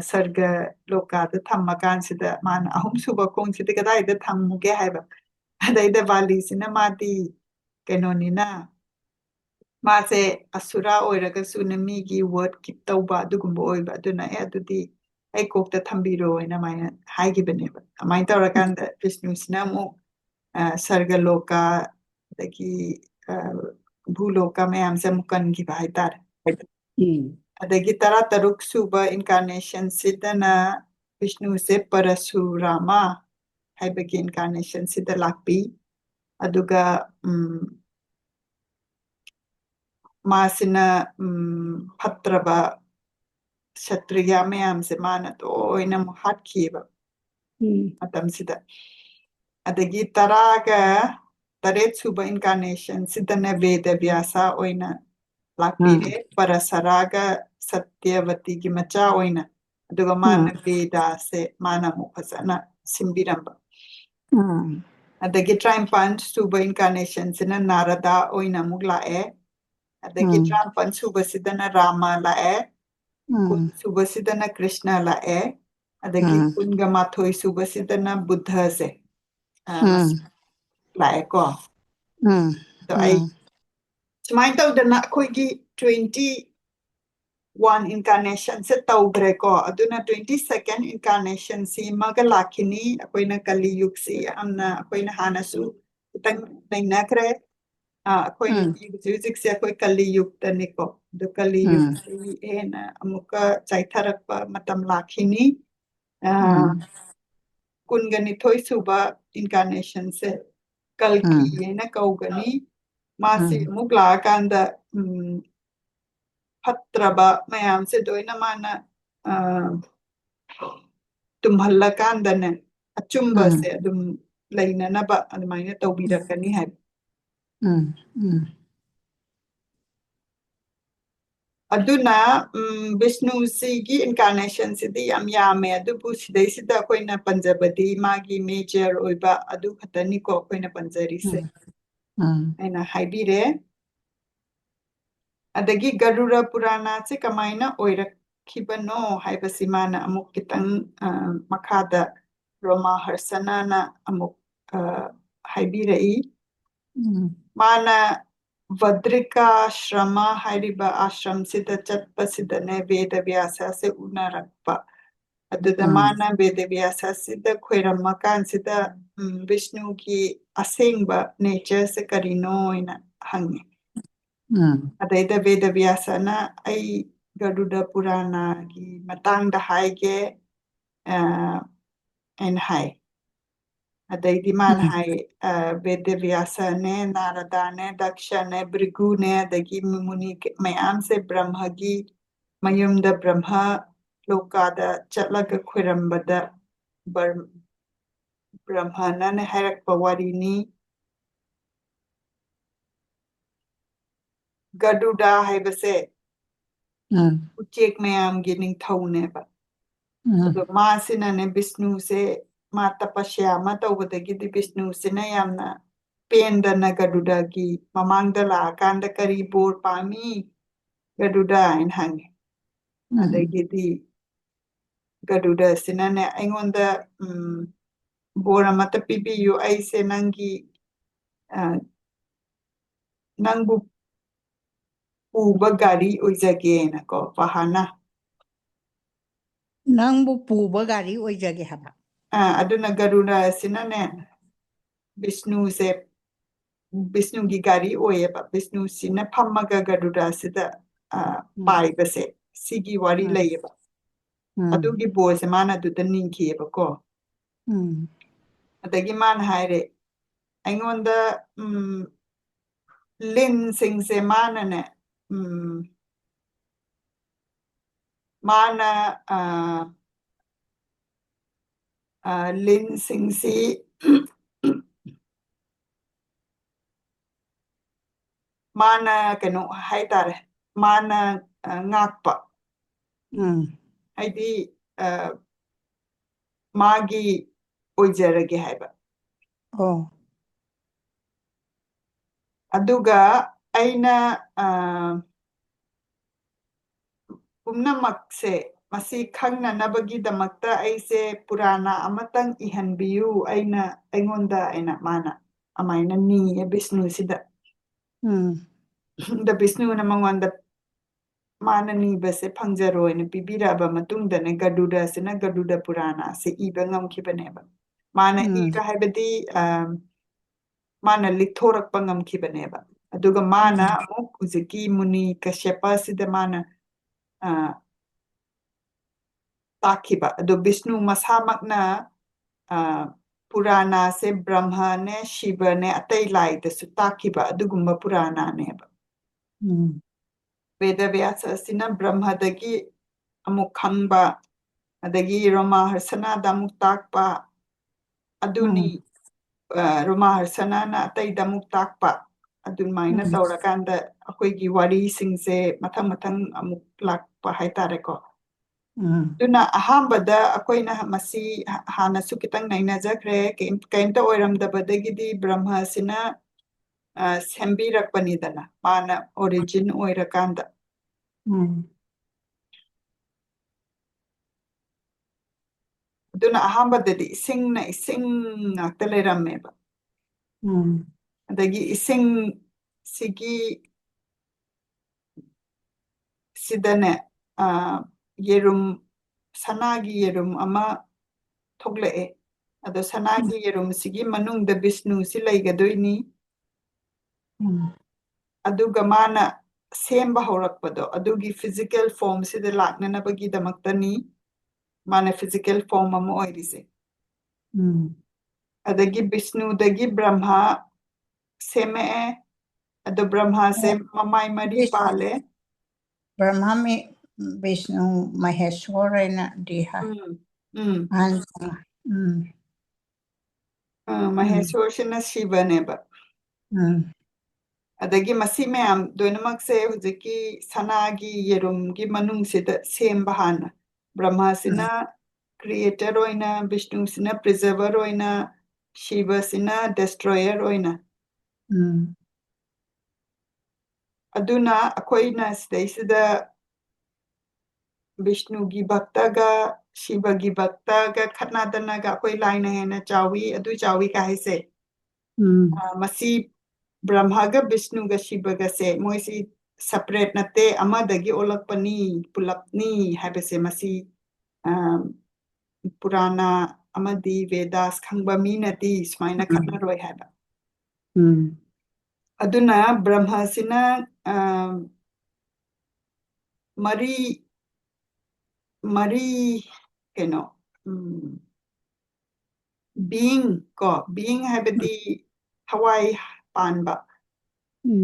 ꯁꯔꯒ ꯂꯣꯀꯥꯗ ꯊꯝꯃꯀꯥꯟꯁꯤꯗ ꯃꯥꯅ 3ꯁꯨꯕ ꯈꯣꯡꯁꯤꯗꯤ ꯀꯗꯥꯏꯗ ꯊꯝꯃꯨꯒꯦ ꯍꯥꯏꯕ ꯑꯗꯩꯗ ꯕꯥꯂꯤꯁꯤꯅ ꯃꯥꯗꯤ ꯀꯩꯅꯣꯅꯤꯅ ꯃꯥꯁꯦ ꯑꯁꯨꯔꯥ ꯑꯣꯏꯔꯒꯁꯨ ꯃꯤꯒꯤ ꯋꯥꯔꯗ ꯀꯤꯞ ꯇꯧꯕ ꯑꯗꯨꯒꯨꯝꯕ ꯑꯣꯏꯕ ꯑꯗꯨꯅ ꯑꯗꯨꯗꯤ ꯑꯩ ꯀꯣꯛꯇ ꯊꯝꯕꯤꯔꯣꯅ ꯑꯗꯨꯃꯥꯏꯅ ꯍꯥꯏꯈꯤꯕꯅꯦꯕ ꯑꯗꯨꯃꯥꯏꯅ ꯇꯧꯔꯀꯥꯟꯗ ꯕꯤꯁꯅꯨꯁꯤꯅ ꯑꯃꯨꯛ ꯁꯔꯒ ꯂꯣꯀꯥ ꯑꯗꯒꯤ ꯚꯨꯂꯣꯀꯥ ꯃꯌꯥꯝꯁꯦ ꯑꯃꯨꯛ ꯀꯟꯈꯤꯕ ꯍꯥꯏꯇꯥꯔꯦ ꯑꯗꯒꯤ 13 ꯁꯨꯕ incarnationꯁꯤꯗꯅ ꯕꯤꯁꯅꯨꯁꯦ ꯄꯔꯁꯨꯔꯥꯃ ꯍꯥꯏꯕꯒꯤ incarnationꯁꯤꯗ ꯂꯥꯛꯄꯤ ꯑꯗꯨꯒ ꯃꯥꯁꯤꯅ ꯐꯠꯇ꯭ꯔꯕ ꯁꯇ꯭ꯔꯤꯌꯥ ꯃꯌꯥꯝꯁꯦ ꯃꯥꯅ ꯂꯣꯏꯅ ꯑꯃꯨꯛ ꯍꯥꯠꯈꯤꯑꯕ ꯃꯇꯝꯁꯤꯗ ꯑꯗꯒꯤ 18 ꯁꯨꯕ incarnationꯁꯤꯗꯅ ꯚꯦꯗ ꯚ꯭ꯌꯥꯁꯥ ꯑꯣꯏꯅ ꯂꯥꯛꯄꯤꯔꯦ ꯄꯔꯁꯔꯥꯒ ꯁꯇ꯭ꯌꯕꯇꯤꯒꯤ ꯃꯆꯥ ꯑꯣꯏꯅ ꯑꯗꯨꯒ ꯃꯥꯅ ꯚꯦꯗꯥꯁꯦ ꯃꯥꯅ ꯑꯃꯨꯛ ꯐꯖꯅ ꯁꯤꯟꯕꯤꯔꯝꯕ ꯑꯗꯒꯤ 53 ꯁꯨꯕ incarnationꯁꯤꯅ ꯅꯥꯔꯗꯥ ꯑꯣꯏꯅ ꯑꯃꯨꯛ ꯂꯥꯛꯑꯦ ꯑꯗꯒꯤ 54 ꯁꯨꯕꯁꯤꯗꯅ ꯔꯥꯃ ꯂꯥꯛꯑꯦ 10 ꯁꯨꯕꯁꯤꯗꯅ ꯀ꯭ꯔꯤꯁꯅ ꯂꯥꯛꯑꯦ ꯑꯗꯒꯤ 12 ꯁꯨꯕꯁꯤꯗꯅ ꯕꯨද්ධꯁꯦ ꯂꯥꯛꯑꯦꯀꯣ ꯑꯗꯣ ꯑꯩ ꯁꯨꯃꯥꯏꯅ ꯇꯧꯗꯅ ꯑꯩꯈꯣꯏꯒꯤ 21 incarnationꯁꯦ ꯇꯧꯈ꯭ꯔꯦꯀꯣ ꯑꯗꯨꯅ 22nd incarnationꯁꯤ ꯑꯃꯒ ꯂꯥꯛꯈꯤꯅꯤ ꯑꯩꯈꯣꯏꯅ ꯀꯂꯤ ꯌꯨꯒꯁꯤ ꯌꯥꯝꯅ ꯑꯩꯈꯣꯏꯅ ꯍꯥꯟꯅꯁꯨ ꯈꯤꯇꯪ ꯅꯩꯅꯈ꯭ꯔꯦ ꯑꯩꯈꯣꯏ ꯍꯧꯖꯤꯛꯁꯦ ꯑꯩꯈꯣꯏ ꯀꯂꯤ ꯌꯨꯒꯇꯅꯤꯀꯣ ꯑꯗꯨ ꯀꯂꯤ ꯌꯨꯒꯁꯤ ꯍꯦꯟꯅ ꯑꯃꯨꯛꯀ ꯆꯥꯏꯊꯔꯛꯄ ꯃꯇꯝ ꯂꯥꯛꯈꯤꯅꯤ 22 ꯁꯨꯕ incarnationꯁꯦ ꯀꯜꯀꯤ ꯍꯥꯏꯅ ꯀꯧꯒꯅꯤ ꯃꯥꯁꯤ ꯑꯃꯨꯛ ꯂꯥꯛꯑꯀꯥꯟꯗ ꯐꯠꯇ꯭ꯔꯕ ꯃꯌꯥꯝꯁꯦ ꯂꯣꯏꯅ ꯃꯥꯅ ꯇꯨꯝꯍꯜꯂꯀꯥꯟꯗꯅꯦ ꯑꯆꯨꯝꯕꯁꯦ ꯑꯗꯨꯝ ꯂꯩꯅꯅꯕ ꯑꯗꯨꯃꯥꯏꯅ ꯇꯧꯕꯤꯔꯛꯀꯅꯤ ꯍꯥꯏꯕ ꯑꯗꯨꯅ ꯕꯤꯁꯅꯨꯁꯤꯒꯤ incarnationꯁꯤꯗꯤ ꯌꯥꯝ ꯌꯥꯝꯃꯦ ꯑꯗꯨꯕꯨ ꯁꯤꯗꯩꯁꯤꯗ ꯑꯩꯈꯣꯏꯅ ꯄꯟꯖꯕꯗꯤ ꯃꯥꯒꯤ ꯃꯦꯖꯔ ꯑꯣꯏꯕ ꯑꯗꯨ ꯈꯛꯇꯅꯤꯀꯣ ꯑꯩꯈꯣꯏꯅ ꯄꯟꯖꯔꯤꯁꯦ ꯑꯩꯅ ꯍꯥꯏꯕꯤꯔꯦ ꯑꯗꯒꯤ ꯒꯔꯨꯔ ꯄꯨꯔꯥꯅꯥꯁꯦ ꯀꯃꯥꯏꯅ ꯑꯣꯏꯔꯛꯈꯤꯕꯅꯣ ꯍꯥꯏꯕꯁꯤ ꯃꯥꯅ ꯑꯃꯨꯛ ꯈꯤꯇꯪ ꯃꯈꯥꯗ ꯔꯣꯃꯥ ꯍꯔꯁꯅꯥꯅ ꯑꯃꯨꯛ ꯍꯥꯏꯕꯤꯔꯛꯏ ꯃꯥꯅ ꯚꯗ꯭ꯔꯤꯀꯥ ꯑꯥꯁ꯭ꯔꯃ ꯍꯥꯏꯔꯤꯕ ꯑꯥꯁ꯭ꯔꯝꯁꯤꯗ ꯆꯠꯄꯁꯤꯗꯅꯦ ꯚꯦꯗ ꯚ꯭ꯌꯥꯁꯥꯁꯦ ꯎꯅꯔꯛꯄ ꯑꯗꯨꯗ ꯃꯥꯅ ꯚꯦꯗ ꯚ꯭ꯌꯥꯁꯥꯁꯤꯗ ꯈꯣꯏꯔꯝꯃꯀꯥꯟꯁꯤꯗ ꯕꯤꯁꯅꯨꯒꯤ ꯑꯁꯦꯡꯕ ꯅꯦꯆꯔꯁꯦ ꯀꯔꯤꯅꯣ ꯍꯥꯏꯅ ꯍꯪꯉꯦ ꯑꯗꯩꯗ ꯚꯦꯗ ꯚ꯭ꯌꯥꯁꯥꯅ ꯑꯩ ꯒꯔꯨꯗ ꯄꯨꯔꯥꯅꯥꯒꯤ ꯃꯇꯥꯡꯗ ꯍꯥꯏꯒꯦ ꯑꯩꯅ ꯍꯥꯏ ꯑꯗꯩꯗꯤ ꯃꯥꯅ ꯍꯥꯏ ꯚꯦꯗ ꯚ꯭ꯌꯥꯁꯥꯅꯦ ꯅꯥꯔꯗꯥꯅꯦ ꯗꯛꯁꯅꯦ ꯚ꯭ꯔꯤꯒꯨꯅꯦ ꯑꯗꯒꯤ ꯃꯨꯅꯤ ꯃꯌꯥꯝꯁꯦ ꯕ꯭ꯔꯍ꯭ꯃꯒꯤ ꯃꯌꯨꯝꯗ ꯕ꯭ꯔꯍ꯭ꯃ ꯂꯣꯀꯥꯗ ꯆꯠꯂꯒ ꯈꯣꯏꯔꯝꯕꯗ ꯕ꯭ꯔꯍ꯭ꯃꯅ ꯍꯥꯏꯔꯛꯄ ꯋꯥꯔꯤꯅꯤ ꯒꯔꯨꯗ ꯍꯥꯏꯕꯁꯦ ꯎꯆꯦꯛ ꯃꯌꯥꯝꯒꯤ ꯅꯤꯡꯊꯧꯅꯦꯕ ꯑꯗꯣ ꯃꯥꯁꯤꯅꯅꯦ ꯕꯤꯁꯅꯨꯁꯦ ꯃꯥ ꯇꯄꯁ꯭ꯌꯥ ꯑꯃ ꯇꯧꯕꯗꯒꯤꯗꯤ ꯕꯤꯁꯅꯨꯁꯤꯅ ꯌꯥꯝꯅ ꯄꯦꯟꯗꯅ ꯒꯔꯨꯗꯒꯤ ꯃꯃꯥꯡꯗ ꯂꯥꯛꯑꯀꯥꯟꯗ ꯀꯔꯤ ꯕꯣꯔ ꯄꯥꯝꯃꯤ ꯒꯔꯨꯗ ꯍꯥꯏꯅ ꯍꯪꯉꯦ ꯑꯗꯒꯤꯗꯤ ꯒꯔꯨꯗꯁꯤꯅꯅꯦ ꯑꯩꯉꯣꯟꯗ ꯕꯣꯔ ꯑꯃꯠꯇ ꯄꯤꯕꯤꯌꯨ ꯑꯩꯁꯦ ꯅꯪꯕꯨ ꯄꯨꯕ ꯒꯥꯔꯤ ꯑꯣꯏꯖꯒꯦꯅꯀꯣ ꯄꯥꯍꯥꯅ ꯅꯪꯕꯨ ꯄꯨꯕ ꯒꯥꯔꯤ ꯑꯣꯏꯖꯒꯦ ꯍꯥꯏꯕ ꯑꯗꯨꯅ ꯒꯔꯨꯗꯁꯤꯅꯅꯦ ꯕꯤꯁꯅꯨꯁꯦ ꯕꯤꯁꯅꯨꯒꯤ ꯒꯥꯔꯤ ꯑꯣꯏꯌꯦꯕ ꯕꯤꯁꯅꯨꯁꯤꯅ ꯐꯝꯃꯒ ꯒꯔꯨꯗꯁꯤꯗ ꯄꯥꯏꯕꯁꯦ ꯁꯤꯒꯤ ꯋꯥꯔꯤ ꯂꯩꯌꯦꯕ ꯑꯗꯨꯒꯤ ꯕꯣꯔꯁꯦ ꯃꯥꯅ ꯑꯗꯨꯗ ꯅꯤꯡꯈꯤꯑꯕꯀꯣ ꯑꯗꯒꯤ ꯃꯥꯅ ꯍꯥꯏꯔꯦ ꯑꯩꯉꯣꯟꯗ ꯂꯤꯟꯁꯤꯡꯁꯦ ꯃꯥꯅꯅꯦ ꯃꯥꯅ ꯂꯤꯟꯁꯤꯡꯁꯤ ꯃꯥꯅ ꯀꯩꯅꯣ ꯍꯥꯏꯇꯥꯔꯦ ꯃꯥꯅ ꯉꯥꯛꯄ ꯍꯥꯏꯗꯤ ꯃꯥꯒꯤ ꯑꯣꯏꯖꯔꯒꯦ ꯍꯥꯏꯕ ꯑꯗꯨꯒ ꯑꯩꯅ ꯄꯨꯝꯅꯃꯛꯁꯦ ꯃꯁꯤ ꯈꯪꯅꯅꯕꯒꯤꯗꯃꯛꯇ ꯑꯩꯁꯦ ꯄꯨꯔꯥꯅ ꯑꯃꯇꯪ ꯏꯍꯟꯕꯤꯌꯨ ꯑꯩꯉꯣꯟꯗ ꯃꯥꯅ ꯑꯃꯥꯏꯅ ꯅꯤꯌꯦ ꯕꯤꯁꯅꯨꯁꯤꯗ ꯗ ꯕꯤꯁꯅꯨꯅ ꯃꯉꯣꯟꯗ ꯃꯥꯅ ꯅꯤꯕꯁꯦ ꯐꯪꯖꯔꯣꯏꯅ ꯄꯤꯕꯤꯔꯛꯑꯕ ꯃꯇꯨꯡꯗꯅꯦ ꯒꯔꯨꯗꯁꯤꯅ ꯒꯔꯨꯗ ꯄꯨꯔꯥꯅꯁꯦ ꯏꯕ ꯉꯝꯈꯤꯕꯅꯦꯕ ꯃꯥꯅ ꯏꯕ ꯍꯥꯏꯕꯗꯤ ꯃꯥꯅ ꯂꯤꯛꯊꯣꯔꯛꯄ ꯉꯝꯈꯤꯕꯅꯦꯕ ꯑꯗꯨꯒ ꯃꯥꯅ ꯑꯃꯨꯛ ꯍꯧꯖꯤꯛꯀꯤ ꯃꯨꯅꯤ ꯀꯁ꯭ꯌꯄꯁꯤꯗ ꯃꯥꯅ ꯇꯥꯛꯈꯤꯕ ꯑꯗꯣ ꯕꯤꯁꯅꯨ ꯃꯁꯥꯃꯛꯅ ꯄꯨꯔꯥꯅꯥꯁꯦ ꯕ꯭ꯔꯍ꯭ꯃꯅꯦ ꯁꯤꯕꯅꯦ ꯑꯇꯩ ꯂꯥꯏꯗꯁꯨ ꯇꯥꯛꯈꯤꯕ ꯑꯗꯨꯒꯨꯝꯕ ꯄꯨꯔꯥꯅꯥꯅꯦꯕ ꯕꯦꯗꯕ꯭ꯌꯥꯁ ꯑꯁꯤꯅ ꯕ꯭ꯔꯍ꯭ꯃꯗꯒꯤ ꯑꯃꯨꯛ ꯈꯪꯕ ꯑꯗꯒꯤ ꯔꯣꯃꯥꯍꯔꯁꯅꯥꯗ ꯑꯃꯨꯛ ꯇꯥꯛꯄ ꯑꯗꯨꯅꯤ ꯔꯣꯃꯥꯍꯔꯁꯅꯥꯅ ꯑꯇꯩꯗ ꯑꯃꯨꯛ ꯇꯥꯛꯄ ꯑꯗꯨꯃꯥꯏꯅ ꯇꯧꯔꯀꯥꯟꯗ ꯑꯩꯈꯣꯏꯒꯤ ꯋꯥꯔꯤꯁꯤꯡꯁꯦ ꯃꯊꯪ ꯃꯊꯪ ꯑꯃꯨꯛ ꯂꯥꯛꯄ ꯍꯥꯏꯇꯥꯔꯦꯀꯣ ꯑꯗꯨꯅ ꯑꯍꯥꯟꯕꯗ ꯑꯩꯈꯣꯏꯅ ꯃꯁꯤ ꯍꯥꯟꯅꯁꯨ ꯈꯤꯇꯪ ꯅꯩꯅꯖꯈ꯭ꯔꯦ ꯀꯩꯝꯇ ꯑꯣꯏꯔꯝꯗꯕꯗꯒꯤꯗꯤ ꯕ꯭ꯔꯍ꯭ꯃꯁꯤꯅ ꯁꯦꯝꯕꯤꯔꯛꯄꯅꯤꯗꯅ ꯃꯥꯅ ꯑꯣꯔꯤꯖꯤꯟ ꯑꯣꯏꯔꯀꯥꯟꯗ ꯑꯗꯨꯅ ꯑꯍꯥꯟꯕꯗꯗꯤ ꯏꯁꯤꯡꯅ ꯏꯁꯤꯡ ꯉꯥꯛꯇ ꯂꯩꯔꯝꯃꯦꯕ ꯑꯗꯒꯤ ꯏꯁꯤꯡ ꯁꯤꯒꯤ ꯁꯤꯗꯅꯦ ꯌꯦꯔꯨꯝ ꯁꯅꯥꯒꯤ ꯌꯦꯔꯨꯝ ꯑꯃ ꯊꯣꯛꯂꯛꯑꯦ ꯑꯗꯣ ꯁꯅꯥꯒꯤ ꯌꯦꯔꯨꯝꯁꯤꯒꯤ ꯃꯅꯨꯡꯗ ꯕꯤꯁꯅꯨꯁꯤ ꯂꯩꯒꯗꯣꯏꯅꯤ ꯑꯗꯨꯒ ꯃꯥꯅ ꯁꯦꯝꯕ ꯍꯧꯔꯛꯄꯗꯣ ꯑꯗꯨꯒꯤ ꯐꯤꯖꯤꯀꯦꯜ ꯐꯣꯔꯝꯁꯤꯗ ꯂꯥꯛꯅꯅꯕꯒꯤꯗꯃꯛꯇꯅꯤ ꯃꯥꯅ ꯐꯤꯖꯤꯀꯦꯜ ꯐꯣꯔꯝ ꯑꯃ ꯑꯣꯏꯔꯤꯁꯦ ꯑꯗꯒꯤ ꯕꯤꯁꯅꯨꯗꯒꯤ ꯕ꯭ꯔꯍ꯭ꯃ ꯁꯦꯝꯃꯛꯑꯦ ꯑꯗꯣ ꯕ꯭ꯔꯍ꯭ꯃꯁꯦ ꯃꯃꯥꯏ ꯃꯔꯤ ꯄꯥꯜꯂꯦ ब्रह्मा में विष्णु महेश्वर है ना देहा ꯃꯍꯦꯁꯣꯔꯁꯤꯅ ꯁꯤꯕꯅꯦꯕ ꯑꯗꯒꯤ ꯃꯁꯤ ꯃꯌꯥꯝ ꯂꯣꯏꯅꯃꯛꯁꯦ ꯍꯧꯖꯤꯛꯀꯤ ꯁꯅꯥꯒꯤ ꯌꯦꯔꯨꯝꯒꯤ ꯃꯅꯨꯡꯁꯤꯗ ꯁꯦꯝꯕ ꯍꯥꯟꯅ ꯕ꯭ꯔꯍ꯭ꯃꯁꯤꯅ ꯀ꯭ꯔꯤꯌꯦꯇꯔ ꯑꯣꯏꯅ ꯕꯤꯁꯅꯨꯁꯤꯅ ꯄ꯭ꯔꯤꯖꯔꯚꯔ ꯑꯣꯏꯅ ꯁꯤꯕꯁꯤꯅ ꯗꯦꯁꯇ꯭ꯔꯣꯌꯔ ꯑꯣꯏꯅ ꯑꯗꯨꯅ ꯑꯩꯈꯣꯏꯅ ꯁꯤꯗꯩꯁꯤꯗ ꯕꯤꯁꯅꯨꯒꯤ ꯚꯛꯇꯒ ꯁꯤꯕꯒꯤ ꯚꯛꯇꯒ ꯈꯠꯅꯗꯅꯒ ꯑꯩꯈꯣꯏ ꯂꯥꯏꯅ ꯍꯦꯟꯅ ꯆꯥꯎꯋꯤ ꯑꯗꯨ ꯆꯥꯎꯋꯤ ꯀ ꯍꯥꯏꯁꯦ ꯃꯁꯤ ꯕ꯭ꯔꯍ꯭ꯃꯒ ꯕꯤꯁꯅꯨꯒ ꯁꯤꯕꯒꯁꯦ ꯃꯣꯏꯁꯤ ꯁꯄꯔꯦꯠ ꯅꯠꯇꯦ ꯑꯃꯗꯒꯤ ꯑꯣꯜꯂꯛꯄꯅꯤ ꯄꯨꯂꯞꯅꯤ ꯍꯥꯏꯕꯁꯦ ꯃꯁꯤ ꯄꯨꯔꯥꯅꯥ ꯑꯃꯗꯤ ꯚꯦꯗꯥꯁ ꯈꯪꯕ ꯃꯤꯅꯗꯤ ꯁꯨꯃꯥꯏꯅ ꯈꯠꯅꯔꯣꯏ ꯍꯥꯏꯕ ꯑꯗꯨꯅ ꯕ꯭ꯔꯍ꯭ꯃꯁꯤꯅ ꯃꯔꯤ ꯀꯩꯅꯣ ꯕꯤꯌꯤꯡ ꯍꯥꯏꯕꯗꯤ ꯊꯋꯥꯏ ꯄꯥꯟꯕ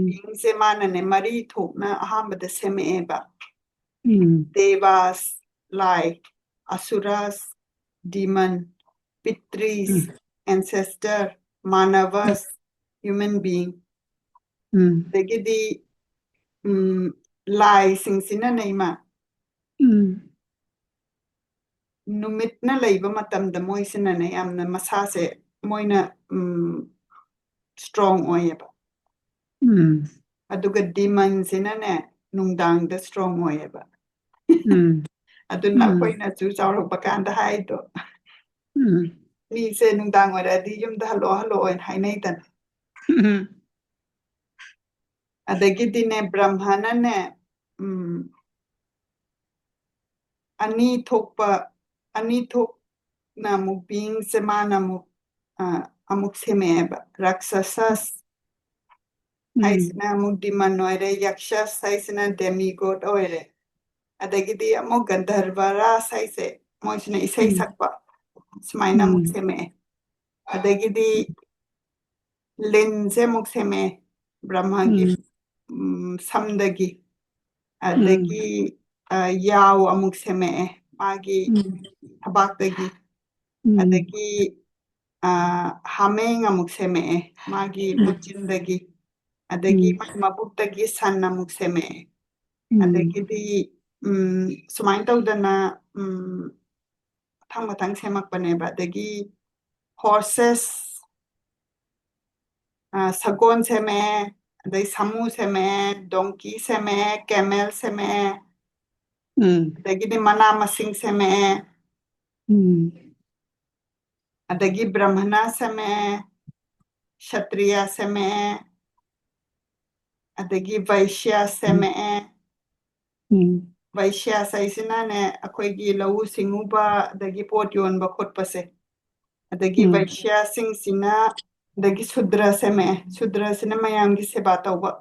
ꯕꯤꯌꯤꯡꯁꯦ ꯃꯥꯅꯅꯦ ꯃꯔꯤ ꯊꯣꯛꯅ ꯑꯍꯥꯟꯕꯗ ꯁꯦꯝꯃꯛꯑꯦꯕ ꯗꯦꯕꯥꯁ ꯂꯥꯏ ꯑꯁꯨꯔꯥꯁ ꯗꯤꯃꯟ ꯄꯤꯇ꯭ꯔꯤꯁ ꯑꯦꯟꯁꯦꯁꯇꯔ ꯃꯥꯅꯚꯁ ꯍ꯭ꯌꯨꯃꯦꯟ ꯕꯤꯌꯤꯡ ꯑꯗꯒꯤꯗꯤ ꯂꯥꯏꯁꯤꯡꯁꯤꯅꯅꯦ ꯏꯃꯥ ꯅꯨꯃꯤꯠꯅ ꯂꯩꯕ ꯃꯇꯝꯗ ꯃꯣꯏꯁꯤꯅꯅꯦ ꯌꯥꯝꯅ ꯃꯁꯥꯁꯦ ꯃꯣꯏꯅ strong ꯑꯣꯏꯌꯦꯕ ꯑꯗꯨꯒ ꯗꯤꯃꯟꯁꯤꯅꯅꯦ ꯅꯨꯡꯗꯥꯡꯗ strong ꯑꯣꯏꯌꯦꯕ ꯑꯗꯨꯅ ꯑꯩꯈꯣꯏꯅꯁꯨ ꯆꯥꯎꯔꯛꯄ ꯀꯥꯟꯗ ꯍꯥꯏꯗꯣ ꯃꯤꯁꯦ ꯅꯨꯡꯗꯥꯡ ꯑꯣꯏꯔꯗꯤ ꯌꯨꯝꯗ ꯍꯜꯂꯛꯑꯣ ꯍꯜꯂꯛꯑꯣꯅ ꯍꯥꯏꯅꯩꯗꯅ ꯑꯗꯒꯤꯗꯤꯅꯦ ꯕ꯭ꯔꯍ꯭ꯃꯅꯅꯦ ꯑꯅꯤ ꯊꯣꯛꯅ ꯑꯃꯨꯛ ꯕꯤꯡꯁꯦ ꯃꯥꯅ ꯑꯃꯨꯛ ꯁꯦꯝꯃꯛꯑꯦꯕ ꯔꯥꯛꯁꯁꯁ ꯍꯥꯏꯁꯤꯅ ꯑꯃꯨꯛ ꯗꯤꯃꯟ ꯑꯣꯏꯔꯦ ꯌꯛꯁꯁ ꯍꯥꯏꯁꯤꯅ ꯗꯦꯃꯤꯒꯣꯠ ꯑꯣꯏꯔꯦ ꯑꯗꯒꯤꯗꯤ ꯑꯃꯨꯛ ꯒꯟꯙꯔꯚꯔꯥꯁ ꯍꯥꯏꯁꯦ ꯃꯣꯏꯁꯤꯅ ꯏꯁꯩ ꯁꯛꯄ ꯁꯨꯃꯥꯏꯅ ꯑꯃꯨꯛ ꯁꯦꯝꯃꯛꯑꯦ ꯑꯗꯒꯤꯗꯤ ꯂꯤꯟꯁꯦ ꯑꯃꯨꯛ ꯁꯦꯝꯃꯛꯑꯦ ꯕ꯭ꯔꯍ꯭ꯃꯒꯤ ꯁꯝꯗꯒꯤ ꯑꯗꯒꯤ ꯌꯥꯎ ꯑꯃꯨꯛ ꯁꯦꯝꯃꯛꯑꯦ ꯃꯥꯒꯤ ꯊꯕꯥꯛꯇꯒꯤ ꯑꯗꯒꯤ ꯍꯥꯃꯦꯡ ꯑꯃꯨꯛ ꯁꯦꯝꯃꯛꯑꯦ ꯃꯥꯒꯤ ꯃꯆꯤꯟꯗꯒꯤ ꯑꯗꯒꯤ ꯃꯕꯨꯛꯇꯒꯤ ꯁꯟ ꯑꯃꯨꯛ ꯁꯦꯝꯃꯛꯑꯦ ꯑꯗꯒꯤꯗꯤ ꯁꯨꯃꯥꯏꯅ ꯇꯧꯗꯅ ꯃꯊꯪ ꯃꯊꯪ ꯁꯦꯝꯃꯛꯄꯅꯦꯕ ꯑꯗꯒꯤ ꯍꯣꯔꯁꯦꯁ ꯁꯒꯣꯜ ꯁꯦꯝꯃꯛꯑꯦ ꯑꯗꯩ ꯁꯥꯃꯨ ꯁꯦꯝꯃꯛꯑꯦ ꯗꯣꯡꯀꯤ ꯁꯦꯝꯃꯛꯑꯦ ꯀꯦꯃꯦꯜ ꯁꯦꯝꯃꯛꯑꯦ ꯑꯗꯒꯤꯗꯤ ꯃꯅꯥ ꯃꯁꯤꯡ ꯁꯦꯝꯃꯛꯑꯦ ꯑꯗꯒꯤ ꯕ꯭ꯔꯍ꯭ꯃꯅ ꯁꯦꯝꯃꯛꯑꯦ ꯁꯇ꯭ꯔꯤꯌꯥ ꯁꯦꯝꯃꯛꯑꯦ ꯑꯗꯒꯤ ꯚꯩꯁ꯭ꯌ ꯁꯦꯝꯃꯛꯑꯦ ꯚꯩꯁ꯭ꯌꯥꯁ ꯍꯥꯏꯁꯤꯅꯅꯦ ꯑꯩꯈꯣꯏꯒꯤ ꯂꯧꯎ ꯁꯤꯡꯎꯕ ꯑꯗꯒꯤ ꯄꯣꯠ ꯌꯣꯟꯕ ꯈꯣꯠꯄꯁꯦ ꯑꯗꯒꯤ ꯚꯩꯁ꯭ꯌꯥꯁꯤꯡꯁꯤꯅ ꯑꯗꯒꯤ ꯁꯨꯗ꯭ꯔ ꯁꯦꯝꯃꯛꯑꯦ ꯁꯨꯗ꯭ꯔꯁꯤꯅ ꯃꯌꯥꯝꯒꯤ ꯁꯦꯕꯥ ꯇꯧꯕ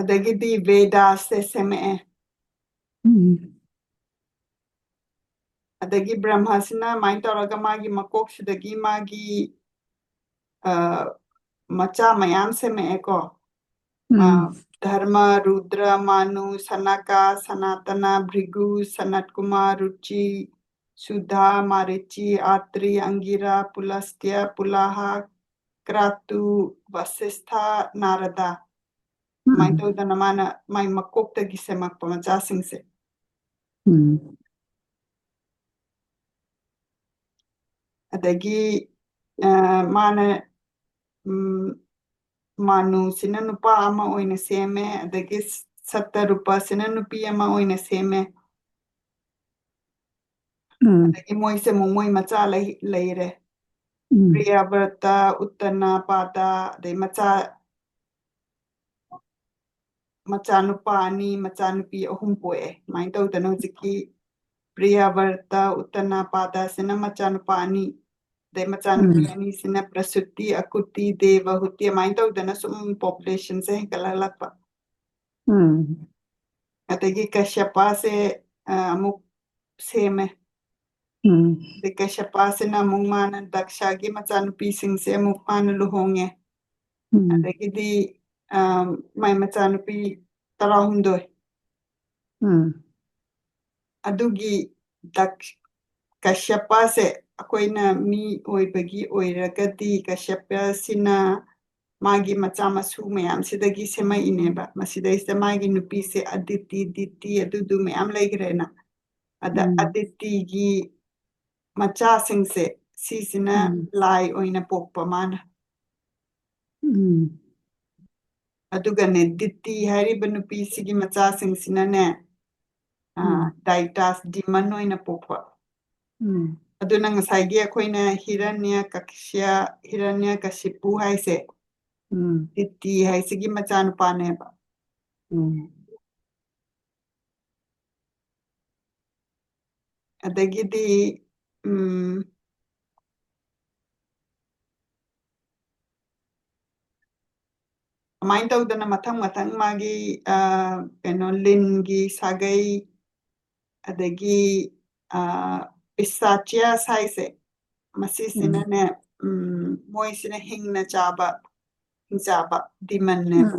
ꯑꯗꯒꯤꯗꯤ ꯚꯦꯗꯥꯁꯁꯦ ꯁꯦꯝꯃꯛꯑꯦ ꯑꯗꯒꯤ ꯕ꯭ꯔꯍ꯭ꯃꯁꯤꯅ ꯑꯗꯨꯃꯥꯏꯅ ꯇꯧꯔꯒ ꯃꯥꯒꯤ ꯃꯀꯣꯛꯁꯤꯗꯒꯤ ꯃꯥꯒꯤ ꯃꯆꯥ ꯃꯌꯥꯝ ꯁꯦꯝꯃꯛꯑꯦꯀꯣ ꯙꯔꯃ ꯔꯨꯗ꯭ꯔ ꯃꯥꯅꯨ ꯁꯅꯀꯥ ꯁꯅꯥꯇꯅ ꯚ꯭ꯔꯤꯒꯨ ꯁꯅꯠ ꯀꯨꯃꯥꯔ ꯔꯨꯆꯤ ꯁꯨꯙꯥ ꯃꯥꯔꯤꯆꯤ ꯑꯇ꯭ꯔꯤ ꯑꯪꯒꯤꯔꯥ ꯄꯨꯂꯁꯇ꯭ಯ ꯄꯨꯂꯥꯍ ꯀ꯭ꯔꯥꯇꯨ ꯋꯁꯤꯁꯊ ꯅꯥꯔꯗꯥ ꯁꯨꯃꯥꯏꯅ ꯇꯧꯗꯅ ꯃꯥꯅ ꯃꯥꯏ ꯃꯀꯣꯛꯇꯒꯤ ꯁꯦꯝꯃꯛꯄ ꯃꯆꯥꯁꯤꯡꯁꯦ ꯑꯗꯒꯤ ꯃꯥꯅ ꯃꯥꯅꯨꯁꯤꯅ ꯅꯨꯄꯥ ꯑꯃ ꯑꯣꯏꯅ ꯁꯦꯝꯃꯦ ꯑꯗꯒꯤ ꯁꯠꯇꯔꯨꯄꯥꯁꯤꯅ ꯅꯨꯄꯤ ꯑꯃ ꯑꯣꯏꯅ ꯁꯦꯝꯃꯦ ꯑꯗꯒꯤ ꯃꯣꯏꯁꯦ ꯑꯃꯨꯛ ꯃꯣꯏ ꯃꯆꯥ ꯂꯩꯔꯦ ꯄ꯭ꯔꯤꯌꯥꯕ꯭ꯔꯇ ꯎꯠꯇꯅꯄꯥꯗ ꯑꯗꯩ ꯃꯆꯥꯅꯨꯄꯥ 2 ꯃꯆꯥꯅꯨꯄꯤ 3 ꯄꯣꯛꯑꯦ ꯁꯨꯃꯥꯏꯅ ꯇꯧꯗꯅ ꯍꯧꯖꯤꯛꯀꯤ ꯄ꯭ꯔꯤꯌꯥꯕ꯭ꯔꯇ ꯎꯠꯇꯅꯄꯥꯗꯁꯤꯅ ꯃꯆꯥꯅꯨꯄꯥ 2 ꯑꯗꯩ ꯃꯆꯥꯅꯨꯄꯤ 2ꯁꯤꯅ ꯄ꯭ꯔꯁꯨꯇꯤ ꯑꯀꯨꯇꯤ ꯗꯦꯕꯍꯨꯇꯤ ꯑꯗꯨꯃꯥꯏꯅ ꯇꯧꯗꯅ ꯁꯨꯝ ꯄꯣꯄꯨꯂꯦꯁꯟꯁꯦ ꯍꯦꯟꯒꯠꯂꯛꯄ ꯑꯗꯒꯤ ꯀಶ್ಯꯄꯁꯦ ꯑꯃꯨꯛ ꯁꯦꯝꯃꯦ ꯑꯗꯩ ꯀಶ್ಯꯄꯁꯤꯅ ꯑꯃꯨꯛ ꯃꯥꯅ ꯗꯛꯁꯥꯒꯤ ꯃꯆꯥꯅꯨꯄꯤꯁꯤꯡꯁꯦ ꯑꯃꯨꯛ ꯃꯥꯅ ꯂꯨꯍꯣꯡꯉꯦ ꯑꯗꯒꯤꯗꯤ ꯃꯥꯏ ꯃꯆꯥꯅꯨꯄꯤ 12 ꯑꯗꯨꯒꯤ ꯀಶ್ಯꯄꯁꯦ ꯑꯩꯈꯣꯏꯅ ꯃꯤ ꯑꯣꯏꯕꯒꯤ ꯑꯣꯏꯔꯒꯗꯤ ꯀಶ್ಯꯄꯁꯤꯅ ꯃꯥꯒꯤ ꯃꯆꯥ ꯃꯁꯨ ꯃꯌꯥꯝꯁꯤꯗꯒꯤ ꯁꯦꯝꯃꯛꯏꯅꯦꯕ ꯃꯁꯤꯗꯩꯁꯤꯗ ꯃꯥꯒꯤ ꯅꯨꯄꯤꯁꯦ ꯑꯗꯤꯇꯤ ꯗꯤꯇꯤ ꯑꯗꯨꯗꯨ ꯃꯌꯥꯝ ꯂꯩꯈ꯭ꯔꯦꯅ ꯑꯗ ꯑꯗꯤꯇꯤꯒꯤ ꯃꯆꯥꯁꯤꯡꯁꯦ ꯁꯤꯁꯤꯅ ꯂꯥꯏ ꯑꯣꯏꯅ ꯄꯣꯛꯄ ꯃꯥꯅ ꯑꯗꯨꯒꯅꯦ ꯗꯤꯇꯤ ꯍꯥꯏꯔꯤꯕ ꯅꯨꯄꯤꯁꯤꯒꯤ ꯃꯆꯥꯁꯤꯡꯁꯤꯅꯅꯦ ꯗꯥꯏꯇꯥꯁ ꯗꯤꯃꯟ ꯑꯣꯏꯅ ꯄꯣꯛꯄ ꯑꯗꯨꯅ ꯉꯁꯥꯏꯒꯤ ꯑꯩꯈꯣꯏꯅ ꯍꯤꯔꯥꯅ꯭ꯌꯀꯁꯤꯄꯨ ꯍꯥꯏꯁꯦ ꯗꯤꯇꯤ ꯍꯥꯏꯁꯤꯒꯤ ꯃꯆꯥꯅꯨꯄꯥꯅꯦꯕ ꯑꯗꯒꯤꯗꯤ ꯑꯗꯨꯃꯥꯏꯅ ꯇꯧꯗꯅ ꯃꯊꯪ ꯃꯊꯪ ꯃꯥꯒꯤ ꯀꯩꯅꯣ ꯂꯤꯟꯒꯤ ꯁꯥꯒꯩ ꯑꯗꯒꯤ ꯄꯤꯁꯥꯆꯤꯌꯥꯁ ꯍꯥꯏꯁꯦ ꯃꯁꯤꯁꯤꯅꯅꯦ ꯃꯣꯏꯁꯤꯅ ꯍꯤꯡꯅ ꯆꯥꯕ ꯗꯤꯃꯟꯅꯦꯕ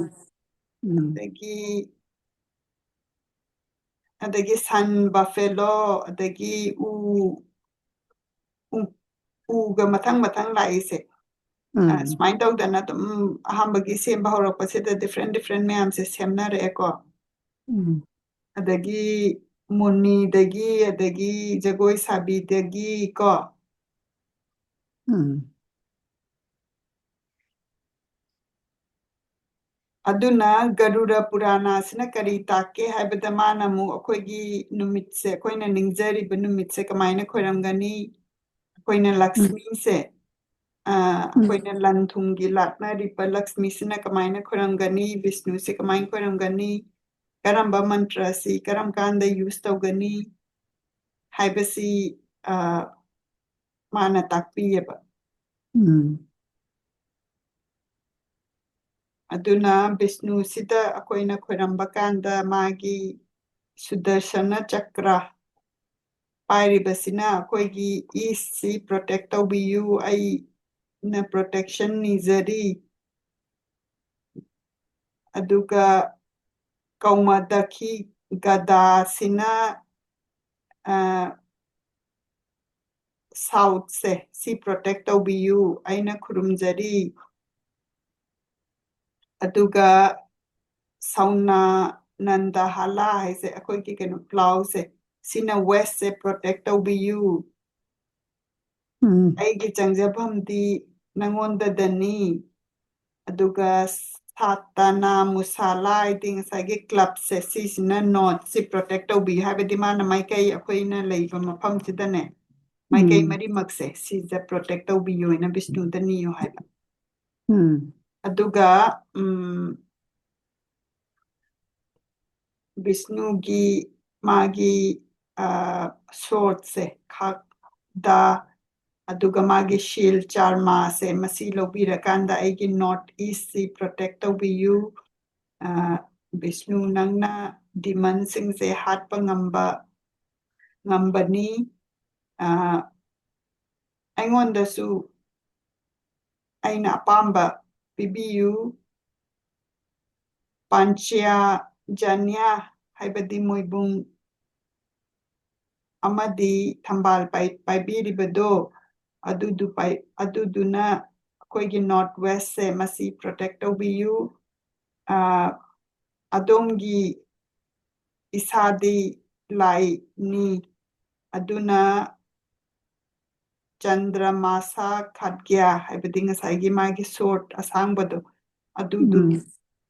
ꯑꯗꯒꯤ ꯁꯟ ꯕꯐꯦꯂꯣ ꯑꯗꯒꯤ ꯎꯒ ꯃꯊꯪ ꯃꯊꯪ ꯂꯥꯛꯏꯁꯦ ꯁꯨꯃꯥꯏꯅ ꯇꯧꯗꯅ ꯑꯗꯨꯝ ꯑꯍꯥꯟꯕꯒꯤ ꯁꯦꯝꯕ ꯍꯧꯔꯛꯄꯁꯤꯗ ꯗꯤꯐ꯭ꯔꯦꯟ ꯃꯌꯥꯝꯁꯦ ꯁꯦꯝꯅꯔꯛꯑꯦꯀꯣ ꯑꯗꯒꯤ ꯃꯨꯅꯤꯗꯒꯤ ꯑꯗꯒꯤ ꯖꯒꯣꯏ ꯁꯥꯕꯤꯗꯒꯤ ꯀꯣ aduna Garuda Purana sina kari take haibada mana mu akoigi numitse akoina ningjari numitse kamaina khoramgani akoina Lakshmi se akoina lanthungi latna ripa Lakshmi sina kamaina khoramgani Vishnu se kamaina khoramgani karamba mantra si karam kanda use tawgani haibasi mana takpiyeba aduna Vishnu sida akoina khoramba kanda magi Sudarshana Chakra pairibasina akoigi isi protect tawbiyu ai na protection nizari aduga kaumadaki gada sina south se si protect tawbiyu aina khurumjari aduga sauna nanda hala haise akoigi kenu plow se sina west se protect tawbiyu aigi changjabhamdi nangonda dani aduga satana musala iding sagi club se sisina not si protect tawbi habedi mana maikai akoina leiba mafam sidane maikai mari makse si za protect tawbiyu ina Vishnu dani yo haiba aduga Vishnu gi magi sword se khak da aduga magi shield charma se masi lobira kanda aigi north east si protect tawbiyu Vishnu nangna demon sing se hatpa ngambani aingondasu aina apamba pibiyu panchya janya haibadi moibung amadi thambal paibiribado aduduna akoigi north west se masi protect tawbiyu adongi isadi lai ni aduna Chandramasa khadgya haibadi ngasai magi sword asangbado adudu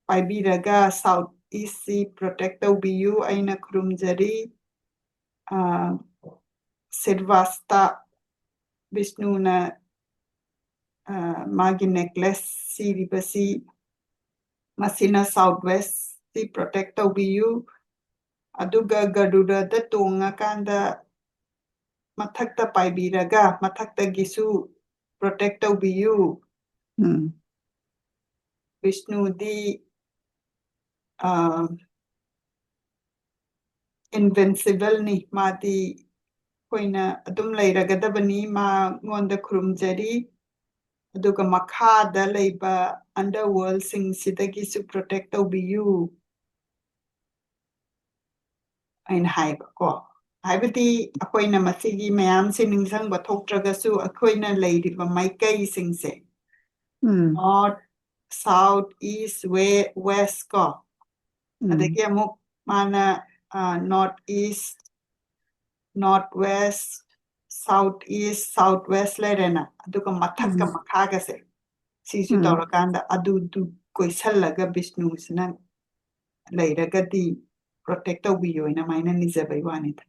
paibiraga south east si protect tawbiyu aina khurumjari Sirvasta Vishnu na magi necklace siribasi masina southwest si protect tawbiyu aduga Garuda da tonga kanda mathakta paibiraga mathakta gisu protect tawbiyu Vishnu di invincible ni madi koina adum leiragadabani ma ngonda khurumjari aduga makhada leiba underworld sing sidagi su protect tawbiyu ain haiba ko haibati akoina masigi mayam se ningsangba thoktragasu akoina leiriba maikai singse north south east west ko adagi amuk mana north east northwest southeast southwest lerena aduga mathakka makhaga se sisu tawrakanda adudu koisallaga Vishnu sina leiragadi protect tawbiyo ina maina nijabai wanita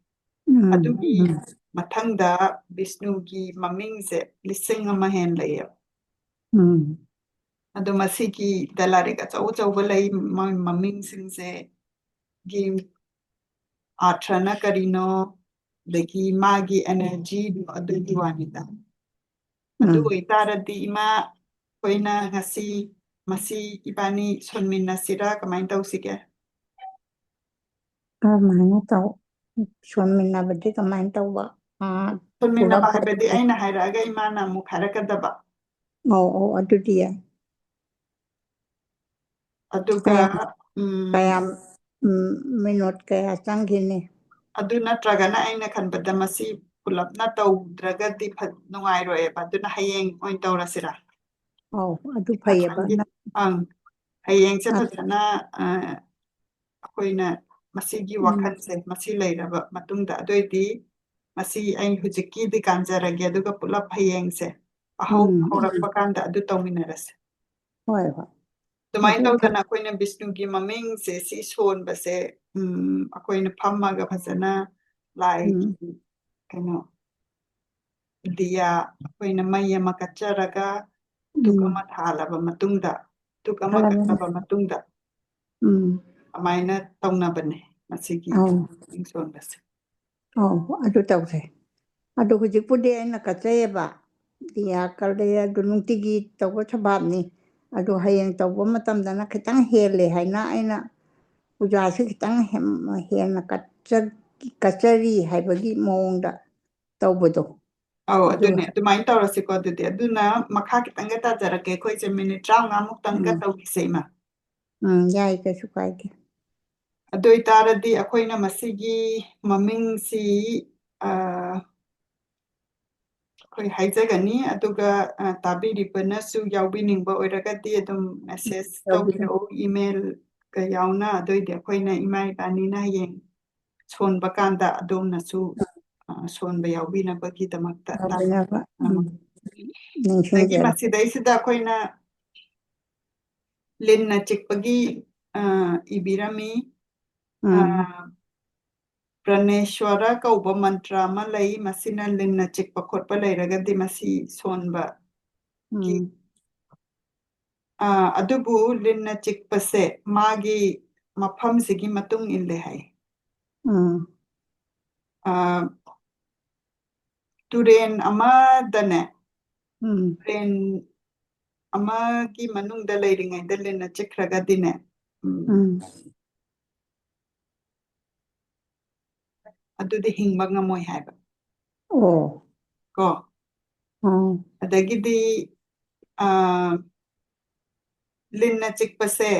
adugi mathangda Vishnu gi mamingse lising ama hen leya adu masiki dalarega chawba lei maming singse gi atrana karino dagi magi energy adugi wanita adu itaradi ima koina ngasi masi ibani sonminasira kamain tawsige mana tahu suamina badi kamain tahu ba sonmina ba habedi aina hairaga imana mu harakadaba adu dia aduga kayak minut kayak canggini adu natragana aina khanbada masi pulapna tawdragadi nungairoi aduna hayeng oin tawrasira adu phayaba hayeng se phajana akoina masigi wakhanse masi leiraba matungda adoidi masi ai hujiki di kanjarage aduga pulap hayeng se ꯍꯧꯔꯛꯄ ꯀꯥꯟꯗ ꯑꯗꯨ ꯇꯧꯃꯤꯟꯅꯔꯁꯦ ꯍꯣꯏ ꯍꯣꯏ ꯑꯗꯨꯃꯥꯏꯅ ꯑꯗꯨ ꯇꯧꯗꯅ ꯑꯩꯈꯣꯏꯅ ꯕꯤꯁꯅꯨꯒꯤ ꯃꯃꯤꯡꯁꯦ ꯁꯤ ꯁꯣꯟꯕꯁꯦ ꯑꯩꯈꯣꯏꯅ ꯐꯝꯃꯒ ꯐꯖꯅ ꯂꯥꯏꯒꯤ ꯀꯩꯅꯣ ꯗꯤꯌꯥ ꯑꯩꯈꯣꯏꯅ ꯃꯩ ꯑꯃ ꯀꯠꯆꯔꯒ ꯗꯨꯛ ꯑꯃ ꯊꯥꯜꯂꯕ ꯃꯇꯨꯡꯗ ꯗꯨꯛ ꯑꯃ ꯀꯠꯂꯕ ꯃꯇꯨꯡꯗ ꯑꯗꯨꯃꯥꯏꯅ ꯇꯧꯅꯕꯅꯦ ꯃꯁꯤꯒꯤ ꯃꯃꯤꯡ ꯁꯣꯟꯕꯁꯦ ꯑꯗꯨ ꯇꯧꯁꯦ ꯑꯗꯨ ꯍꯧꯖꯤꯛꯄꯨꯗꯤ ꯑꯩꯅ ꯀꯠꯆꯩꯌꯦꯕ ꯗꯤꯌꯥ ꯀꯠꯂꯦ ꯑꯗꯨ ꯅꯨꯡꯇꯤꯒꯤ ꯇꯧꯕ ꯊꯕꯛꯅꯤ ꯑꯗꯨ ꯍꯌꯦꯡ ꯇꯧꯕ ꯃꯇꯝꯗꯅ ꯈꯤꯇꯪ ꯍꯦꯜꯂꯦ ꯍꯥꯏꯅ ꯑꯩꯅ ꯄꯨꯖꯥꯁꯤ ꯈꯤꯇꯪ ꯍꯦꯟꯅ ꯀꯠꯆꯔꯤ ꯍꯥꯏꯕꯒꯤ ꯃꯑꯣꯡꯗ ꯇꯧꯕꯗꯣ ꯑꯧ ꯑꯗꯨꯅꯦ ꯑꯗꯨꯃꯥꯏꯅ ꯇꯧꯔꯁꯤꯀꯣ ꯑꯗꯨꯗꯤ ꯑꯗꯨꯅ ꯃꯈꯥ ꯈꯤꯇꯪꯒ ꯇꯥꯖꯔꯛꯀꯦ ꯑꯩꯈꯣꯏꯁꯦ ꯃꯤꯅꯤꯠ 35ꯃꯨꯛꯇꯪꯒ ꯇꯧꯈꯤꯁꯦ ꯏꯃꯥ ꯌꯥꯏ ꯀꯩꯁꯨ ꯀꯥꯏꯗꯦ ꯑꯗꯨ ꯑꯣꯏꯇꯥꯔꯗꯤ ꯑꯩꯈꯣꯏꯅ ꯃꯁꯤꯒꯤ ꯃꯃꯤꯡꯁꯤ ꯑꯩꯈꯣꯏ ꯍꯥꯏꯖꯒꯅꯤ ꯑꯗꯨꯒ ꯇꯥꯕꯤꯔꯤꯕꯅꯁꯨ ꯌꯥꯎꯕꯤꯅꯤꯡꯕ ꯑꯣꯏꯔꯒꯗꯤ ꯑꯗꯨꯝ ꯃꯦꯁꯦꯖ ꯇꯧꯕꯤꯔꯛꯎ ꯏꯃꯦꯜꯒ ꯌꯥꯎꯅ ꯑꯗꯨꯏꯗꯤ ꯑꯩꯈꯣꯏꯅ ꯏꯃꯥ ꯏꯕꯥꯅꯤꯅ ꯍꯌꯦꯡ ꯁꯣꯟꯕ ꯀꯥꯟꯗ ꯑꯗꯣꯝꯅꯁꯨ ꯁꯣꯟꯕ ꯌꯥꯎꯕꯤꯅꯕꯒꯤꯗꯃꯛꯇ ꯑꯗꯒꯤ ꯅꯤꯡꯁꯤꯡꯖꯔꯣ ꯃꯁꯤꯗꯩꯁꯤꯗ ꯑꯩꯈꯣꯏꯅ ꯂꯤꯟꯅ ꯆꯤꯛꯄꯒꯤ ꯏꯕꯤꯔꯝꯃꯤ ꯄ꯭ꯔꯅꯦꯁ꯭ꯋꯔ ꯀꯧꯕ ꯃꯟꯇ꯭ꯔ ꯑꯃ ꯂꯩ ꯃꯁꯤꯅ ꯂꯤꯟꯅ ꯆꯤꯛꯄ ꯈꯣꯠꯄ ꯂꯩꯔꯒꯗꯤ ꯃꯁꯤ ꯁꯣꯟꯕꯒꯤ ꯑꯗꯨꯕꯨ ꯂꯤꯟꯅ ꯆꯤꯛꯄꯁꯦ ꯃꯥꯒꯤ ꯃꯐꯝꯁꯤꯒꯤ ꯃꯇꯨꯡ ꯏꯜꯂꯦ ꯍꯥꯏ ꯇꯨꯔꯦꯟ ꯑꯃꯗꯅꯦ ꯇꯨꯔꯦꯟ ꯑꯃꯒꯤ ꯃꯅꯨꯡꯗ ꯂꯩꯔꯤꯉꯩꯗ ꯂꯤꯟꯅ ꯆꯤꯛꯈ꯭ꯔꯒꯗꯤꯅꯦ ꯑꯗꯨꯗꯤ ꯍꯤꯡꯕ ꯉꯝꯃꯣꯏ ꯍꯥꯏꯕ ꯀꯣ ꯑꯗꯒꯤꯗꯤ ꯂꯤꯟꯅ ꯆꯤꯛꯄꯁꯦ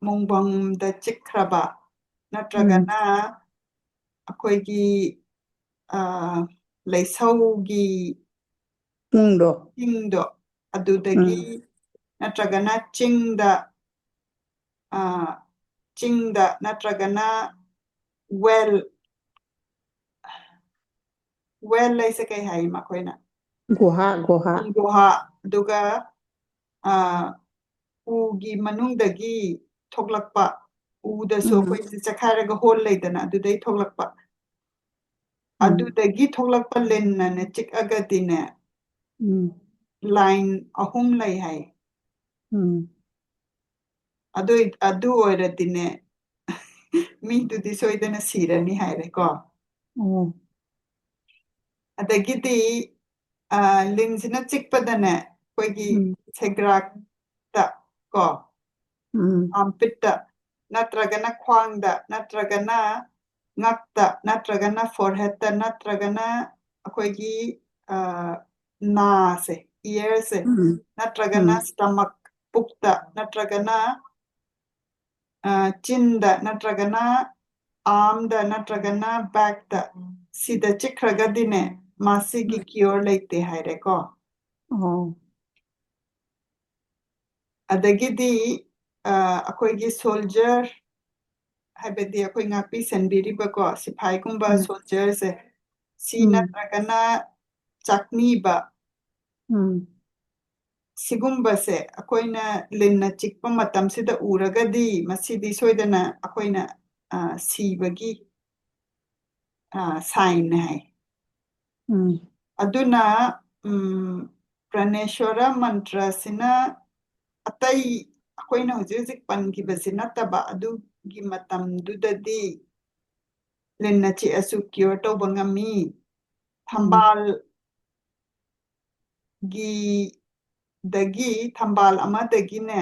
ꯃꯣꯡꯐꯝꯗ ꯆꯤꯛꯈ꯭ꯔꯕ ꯅꯠꯇ꯭ꯔꯒꯅ ꯑꯩꯈꯣꯏꯒꯤ ꯂꯩꯁꯧꯒꯤ ꯆꯤꯡꯗꯣ ꯑꯗꯨꯗꯒꯤ ꯅꯠꯇ꯭ꯔꯒꯅ ꯆꯤꯡꯗ ꯅꯠꯇ꯭ꯔꯒꯅ ꯋꯦꯜ ꯂꯩꯁꯦ ꯀꯩ ꯍꯥꯏ ꯃꯈꯣꯏꯅ ꯒꯨꯍꯥ ꯒꯨꯍꯥ ꯑꯗꯨꯒ ꯎꯒꯤ ꯃꯅꯨꯡꯗꯒꯤ ꯊꯣꯛꯂꯛꯄ ꯎꯗꯁꯨ ꯑꯩꯈꯣꯏꯁꯦ ꯆꯈꯥꯏꯔꯒ ꯍꯣꯜ ꯂꯩꯗꯅ ꯑꯗꯨꯗꯩ ꯊꯣꯛꯂꯛꯄ ꯑꯗꯨꯗꯒꯤ ꯊꯣꯛꯂꯛꯄ ꯂꯤꯟꯅꯅꯦ ꯆꯤꯛꯑꯒꯗꯤꯅꯦ ꯂꯥꯏꯟ 3 ꯂꯩ ꯍꯥꯏ ꯑꯗꯨ ꯑꯣꯏꯔꯗꯤꯅꯦ ꯃꯤꯗꯨꯗꯤ ꯁꯣꯏꯗꯅ ꯁꯤꯔꯅꯤ ꯍꯥꯏꯔꯦꯀꯣ ꯑꯗꯒꯤꯗꯤ ꯂꯤꯟꯁꯤꯅ ꯆꯤꯛꯄꯗꯅꯦ ꯑꯩꯈꯣꯏꯒꯤ ꯁꯦꯒ꯭ꯔꯥꯛꯇ ꯀꯣ ꯑꯥꯔꯝꯄꯤꯠꯇ ꯅꯠꯇ꯭ꯔꯒꯅ ꯈ꯭ꯋꯥꯡꯗ ꯅꯠꯇ꯭ꯔꯒꯅ ꯉꯛꯇ ꯅꯠꯇ꯭ꯔꯒꯅ ꯐꯣꯔꯍꯦꯗꯠꯇ ꯅꯠꯇ꯭ꯔꯒꯅ ꯑꯩꯈꯣꯏꯒꯤ ꯅꯥꯁꯦ ꯏꯌꯔꯁꯦ ꯅꯠꯇ꯭ꯔꯒꯅ ꯁ꯭ꯇꯃꯛ ꯄꯨꯛꯇ ꯅꯠꯇ꯭ꯔꯒꯅ ꯆꯤꯟꯗ ꯅꯠꯇ꯭ꯔꯒꯅ ꯑꯥꯔꯝꯗ ꯅꯠꯇ꯭ꯔꯒꯅ ꯕꯦꯛꯇ ꯁꯤꯗ ꯆꯤꯛꯈ꯭ꯔꯒꯗꯤꯅꯦ ꯃꯁꯤꯒꯤ ꯀ꯭ꯌꯣꯔ ꯂꯩꯇꯦ ꯍꯥꯏꯔꯦꯀꯣ ꯑꯗꯒꯤꯗꯤ ꯑꯩꯈꯣꯏꯒꯤ ꯁꯣꯜꯖꯔ ꯍꯥꯏꯕꯗꯤ ꯑꯩꯈꯣꯏ ꯉꯥꯛꯄꯤ ꯁꯦꯟꯕꯤꯔꯤꯕꯀꯣ ꯁꯤꯐꯥꯏꯒꯨꯝꯕ ꯁꯣꯜꯖꯔꯁꯦ ꯁꯤ ꯅꯠꯇ꯭ꯔꯒꯅ ꯆꯥꯛꯅꯤꯕ ꯁꯤꯒꯨꯝꯕꯁꯦ ꯑꯩꯈꯣꯏꯅ ꯂꯤꯟꯅ ꯆꯤꯛꯄ ꯃꯇꯝꯁꯤꯗ ꯎꯔꯒꯗꯤ ꯃꯁꯤꯗꯤ ꯁꯣꯏꯗꯅ ꯑꯩꯈꯣꯏꯅ ꯁꯤꯕꯒꯤ ꯁꯥꯏꯟꯅꯦ ꯍꯥꯏ ꯑꯗꯨꯅ ꯄ꯭ꯔꯅꯦꯁ꯭ꯋꯔ ꯃꯟꯇ꯭ꯔꯁꯤꯅ ꯑꯇꯩ ꯑꯩꯈꯣꯏꯅ ꯍꯧꯖꯤꯛ ꯍꯧꯖꯤꯛ ꯄꯟꯈꯤꯕꯁꯤ ꯅꯠꯇꯕ ꯑꯗꯨꯒꯤ ꯃꯇꯝꯗꯨꯗꯗꯤ ꯂꯤꯟꯅ ꯆꯤꯛꯑꯁꯨ ꯀ꯭ꯌꯣꯔ ꯇꯧꯕ ꯉꯝꯃꯤ ꯊꯝꯕꯥꯜ ꯑꯃꯗꯒꯤꯅꯦ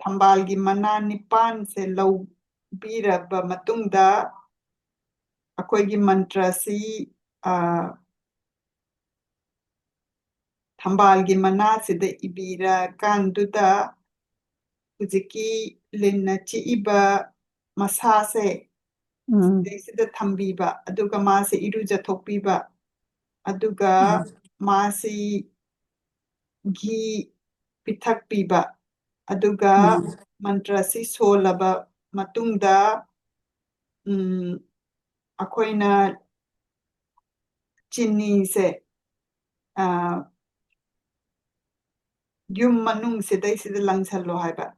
ꯊꯝꯕꯥꯜꯒꯤ ꯃꯅꯥ 9ꯁꯦ ꯂꯧꯕꯤꯔꯕ ꯃꯇꯨꯡꯗ ꯑꯩꯈꯣꯏꯒꯤ ꯃꯟꯇ꯭ꯔꯁꯤ ꯊꯝꯕꯥꯜꯒꯤ ꯃꯅꯥꯁꯤꯗ ꯏꯕꯤꯔꯀꯥꯟꯗꯨꯗ ꯍꯧꯖꯤꯛꯀꯤ ꯂꯤꯟꯅ ꯆꯤꯛꯏꯕ ꯃꯁꯥꯁꯦ ꯁꯤꯗꯩꯁꯤꯗ ꯊꯝꯕꯤꯕ ꯑꯗꯨꯒ ꯃꯥꯁꯦ ꯏꯔꯨꯖꯊꯣꯛꯄꯤꯕ ꯑꯗꯨꯒ ꯃꯥꯁꯤ ꯘꯤ ꯄꯤꯊꯛꯄꯤꯕ ꯑꯗꯨꯒ ꯃꯟꯇ꯭ꯔꯁꯤ ꯁꯣꯜꯂꯕ ꯃꯇꯨꯡꯗ ꯑꯩꯈꯣꯏꯅ ꯆꯤꯅꯤꯁꯦ ꯌꯨꯝ ꯃꯅꯨꯡꯁꯤꯗꯩꯁꯤꯗ ꯂꯪꯁꯜꯂꯣ ꯍꯥꯏꯕ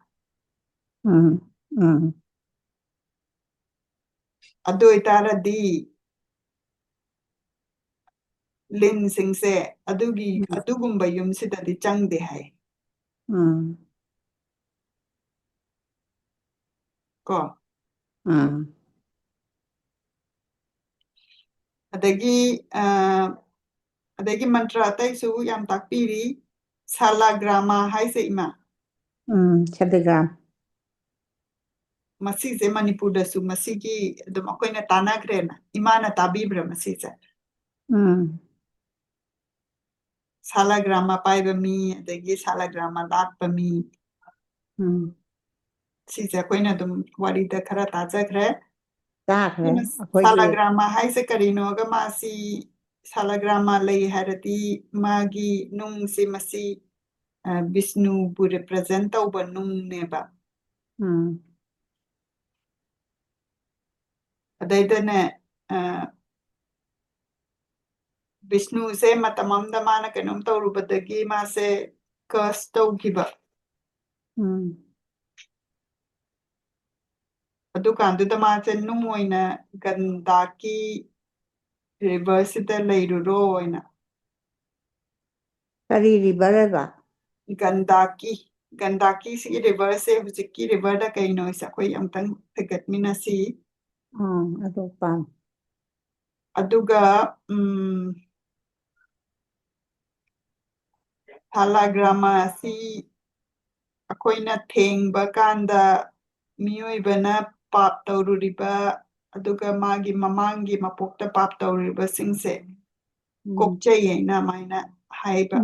ꯑꯗꯨ ꯑꯣꯏꯇꯥꯔꯗꯤ ꯂꯤꯟꯁꯤꯡꯁꯦ ꯑꯗꯨꯒꯨꯝꯕ ꯌꯨꯝꯁꯤꯗꯗꯤ ꯆꯪꯗꯦ ꯍꯥꯏ ꯀꯣ ꯑꯗꯒꯤ ꯃꯟꯇ꯭ꯔ ꯑꯇꯩꯁꯨ ꯌꯥꯝ ꯇꯥꯛꯄꯤꯔꯤ ꯁꯥꯂꯥꯒ꯭ꯔꯥꯃꯥ ꯍꯥꯏꯁꯦ ꯏꯃꯥ ꯁꯥꯂꯤꯒ꯭ꯔꯥꯝ ꯃꯁꯤꯁꯦ ꯃꯅꯤꯄꯨꯔꯗꯁꯨ ꯃꯁꯤꯒꯤ ꯑꯗꯨꯝ ꯑꯩꯈꯣꯏꯅ ꯇꯥꯟꯅꯈ꯭ꯔꯦꯅ ꯏꯃꯥꯅ ꯇꯥꯕꯤꯕ꯭ꯔꯥ ꯃꯁꯤꯁꯦ ꯁꯥꯂꯥꯒ꯭ꯔꯥꯃꯥ ꯄꯥꯏꯕ ꯃꯤ ꯑꯗꯒꯤ ꯁꯥꯂꯥꯒ꯭ꯔꯥꯃꯥ ꯂꯥꯠꯄ ꯃꯤ ꯁꯤꯁꯦ ꯑꯩꯈꯣꯏꯅ ꯑꯗꯨꯝ ꯋꯥꯔꯤꯗ ꯈꯔ ꯇꯥꯖꯈ꯭ꯔꯦ ꯇꯥꯈ꯭ꯔꯦ ꯑꯗꯨꯅ ꯑꯩꯈꯣꯏꯒꯤ ꯁꯥꯂꯥꯒ꯭ꯔꯥꯃꯥ ꯍꯥꯏꯁꯦ ꯀꯔꯤꯅꯣꯒ ꯃꯥꯁꯤ ꯁꯥꯂꯥꯒ꯭ꯔꯥꯃꯥ ꯂꯩ ꯍꯥꯏꯔꯗꯤ ꯃꯥꯒꯤ ꯅꯨꯡꯁꯤ ꯃꯁꯤ ꯕꯤꯁꯅꯨꯕꯨ ꯔꯤꯄ꯭ꯔꯖꯦꯟ ꯇꯧꯕ ꯅꯨꯡꯅꯦꯕ ꯑꯗꯩꯗꯅꯦ ꯕꯤꯁꯅꯨꯁꯦ ꯃꯇꯝ ꯑꯃꯗ ꯃꯥꯅ ꯀꯩꯅꯣꯝ ꯇꯧꯔꯨꯕꯗꯒꯤ ꯃꯥꯁꯦ ꯀꯔꯁ ꯇꯧꯈꯤꯕ ꯑꯗꯨꯀꯥꯟꯗꯨꯗ ꯃꯥꯁꯦ ꯅꯨꯡ ꯑꯣꯏꯅ ꯒꯟꯗꯥꯀꯤ ꯔꯤꯚꯔꯁꯤꯗ ꯂꯩꯔꯨꯔꯣꯅ ꯀꯔꯤ ꯔꯤꯚꯔ ꯍꯥꯏꯕ ꯒꯟꯗꯥꯀꯤꯁꯤꯒꯤ ꯔꯤꯚꯔꯁꯦ ꯍꯧꯖꯤꯛꯀꯤ ꯔꯤꯚꯔꯗ ꯀꯩꯅꯣꯁꯦ ꯑꯩꯈꯣꯏ ꯑꯝꯇꯪ ꯊꯤꯒꯠꯃꯤꯟꯅꯁꯤ ꯑꯗꯨ ꯄꯥꯝ ꯑꯗꯨꯒ ꯁꯥꯂꯥꯒ꯭ꯔꯥꯃꯥ ꯑꯁꯤ ꯑꯩꯈꯣꯏꯅ ꯊꯦꯡꯕ ꯀꯥꯟꯗ ꯃꯤꯑꯣꯏꯕꯅ ꯄꯥꯞ ꯇꯧꯔꯨꯔꯤꯕ ꯑꯗꯨꯒ ꯃꯥꯒꯤ ꯃꯃꯥꯡꯒꯤ ꯃꯄꯣꯛꯇ ꯄꯥꯞ ꯇꯧꯔꯤꯕꯁꯤꯡꯁꯦ ꯀꯣꯛꯆꯩ ꯍꯥꯏꯅ ꯑꯗꯨꯃꯥꯏꯅ ꯍꯥꯏꯕ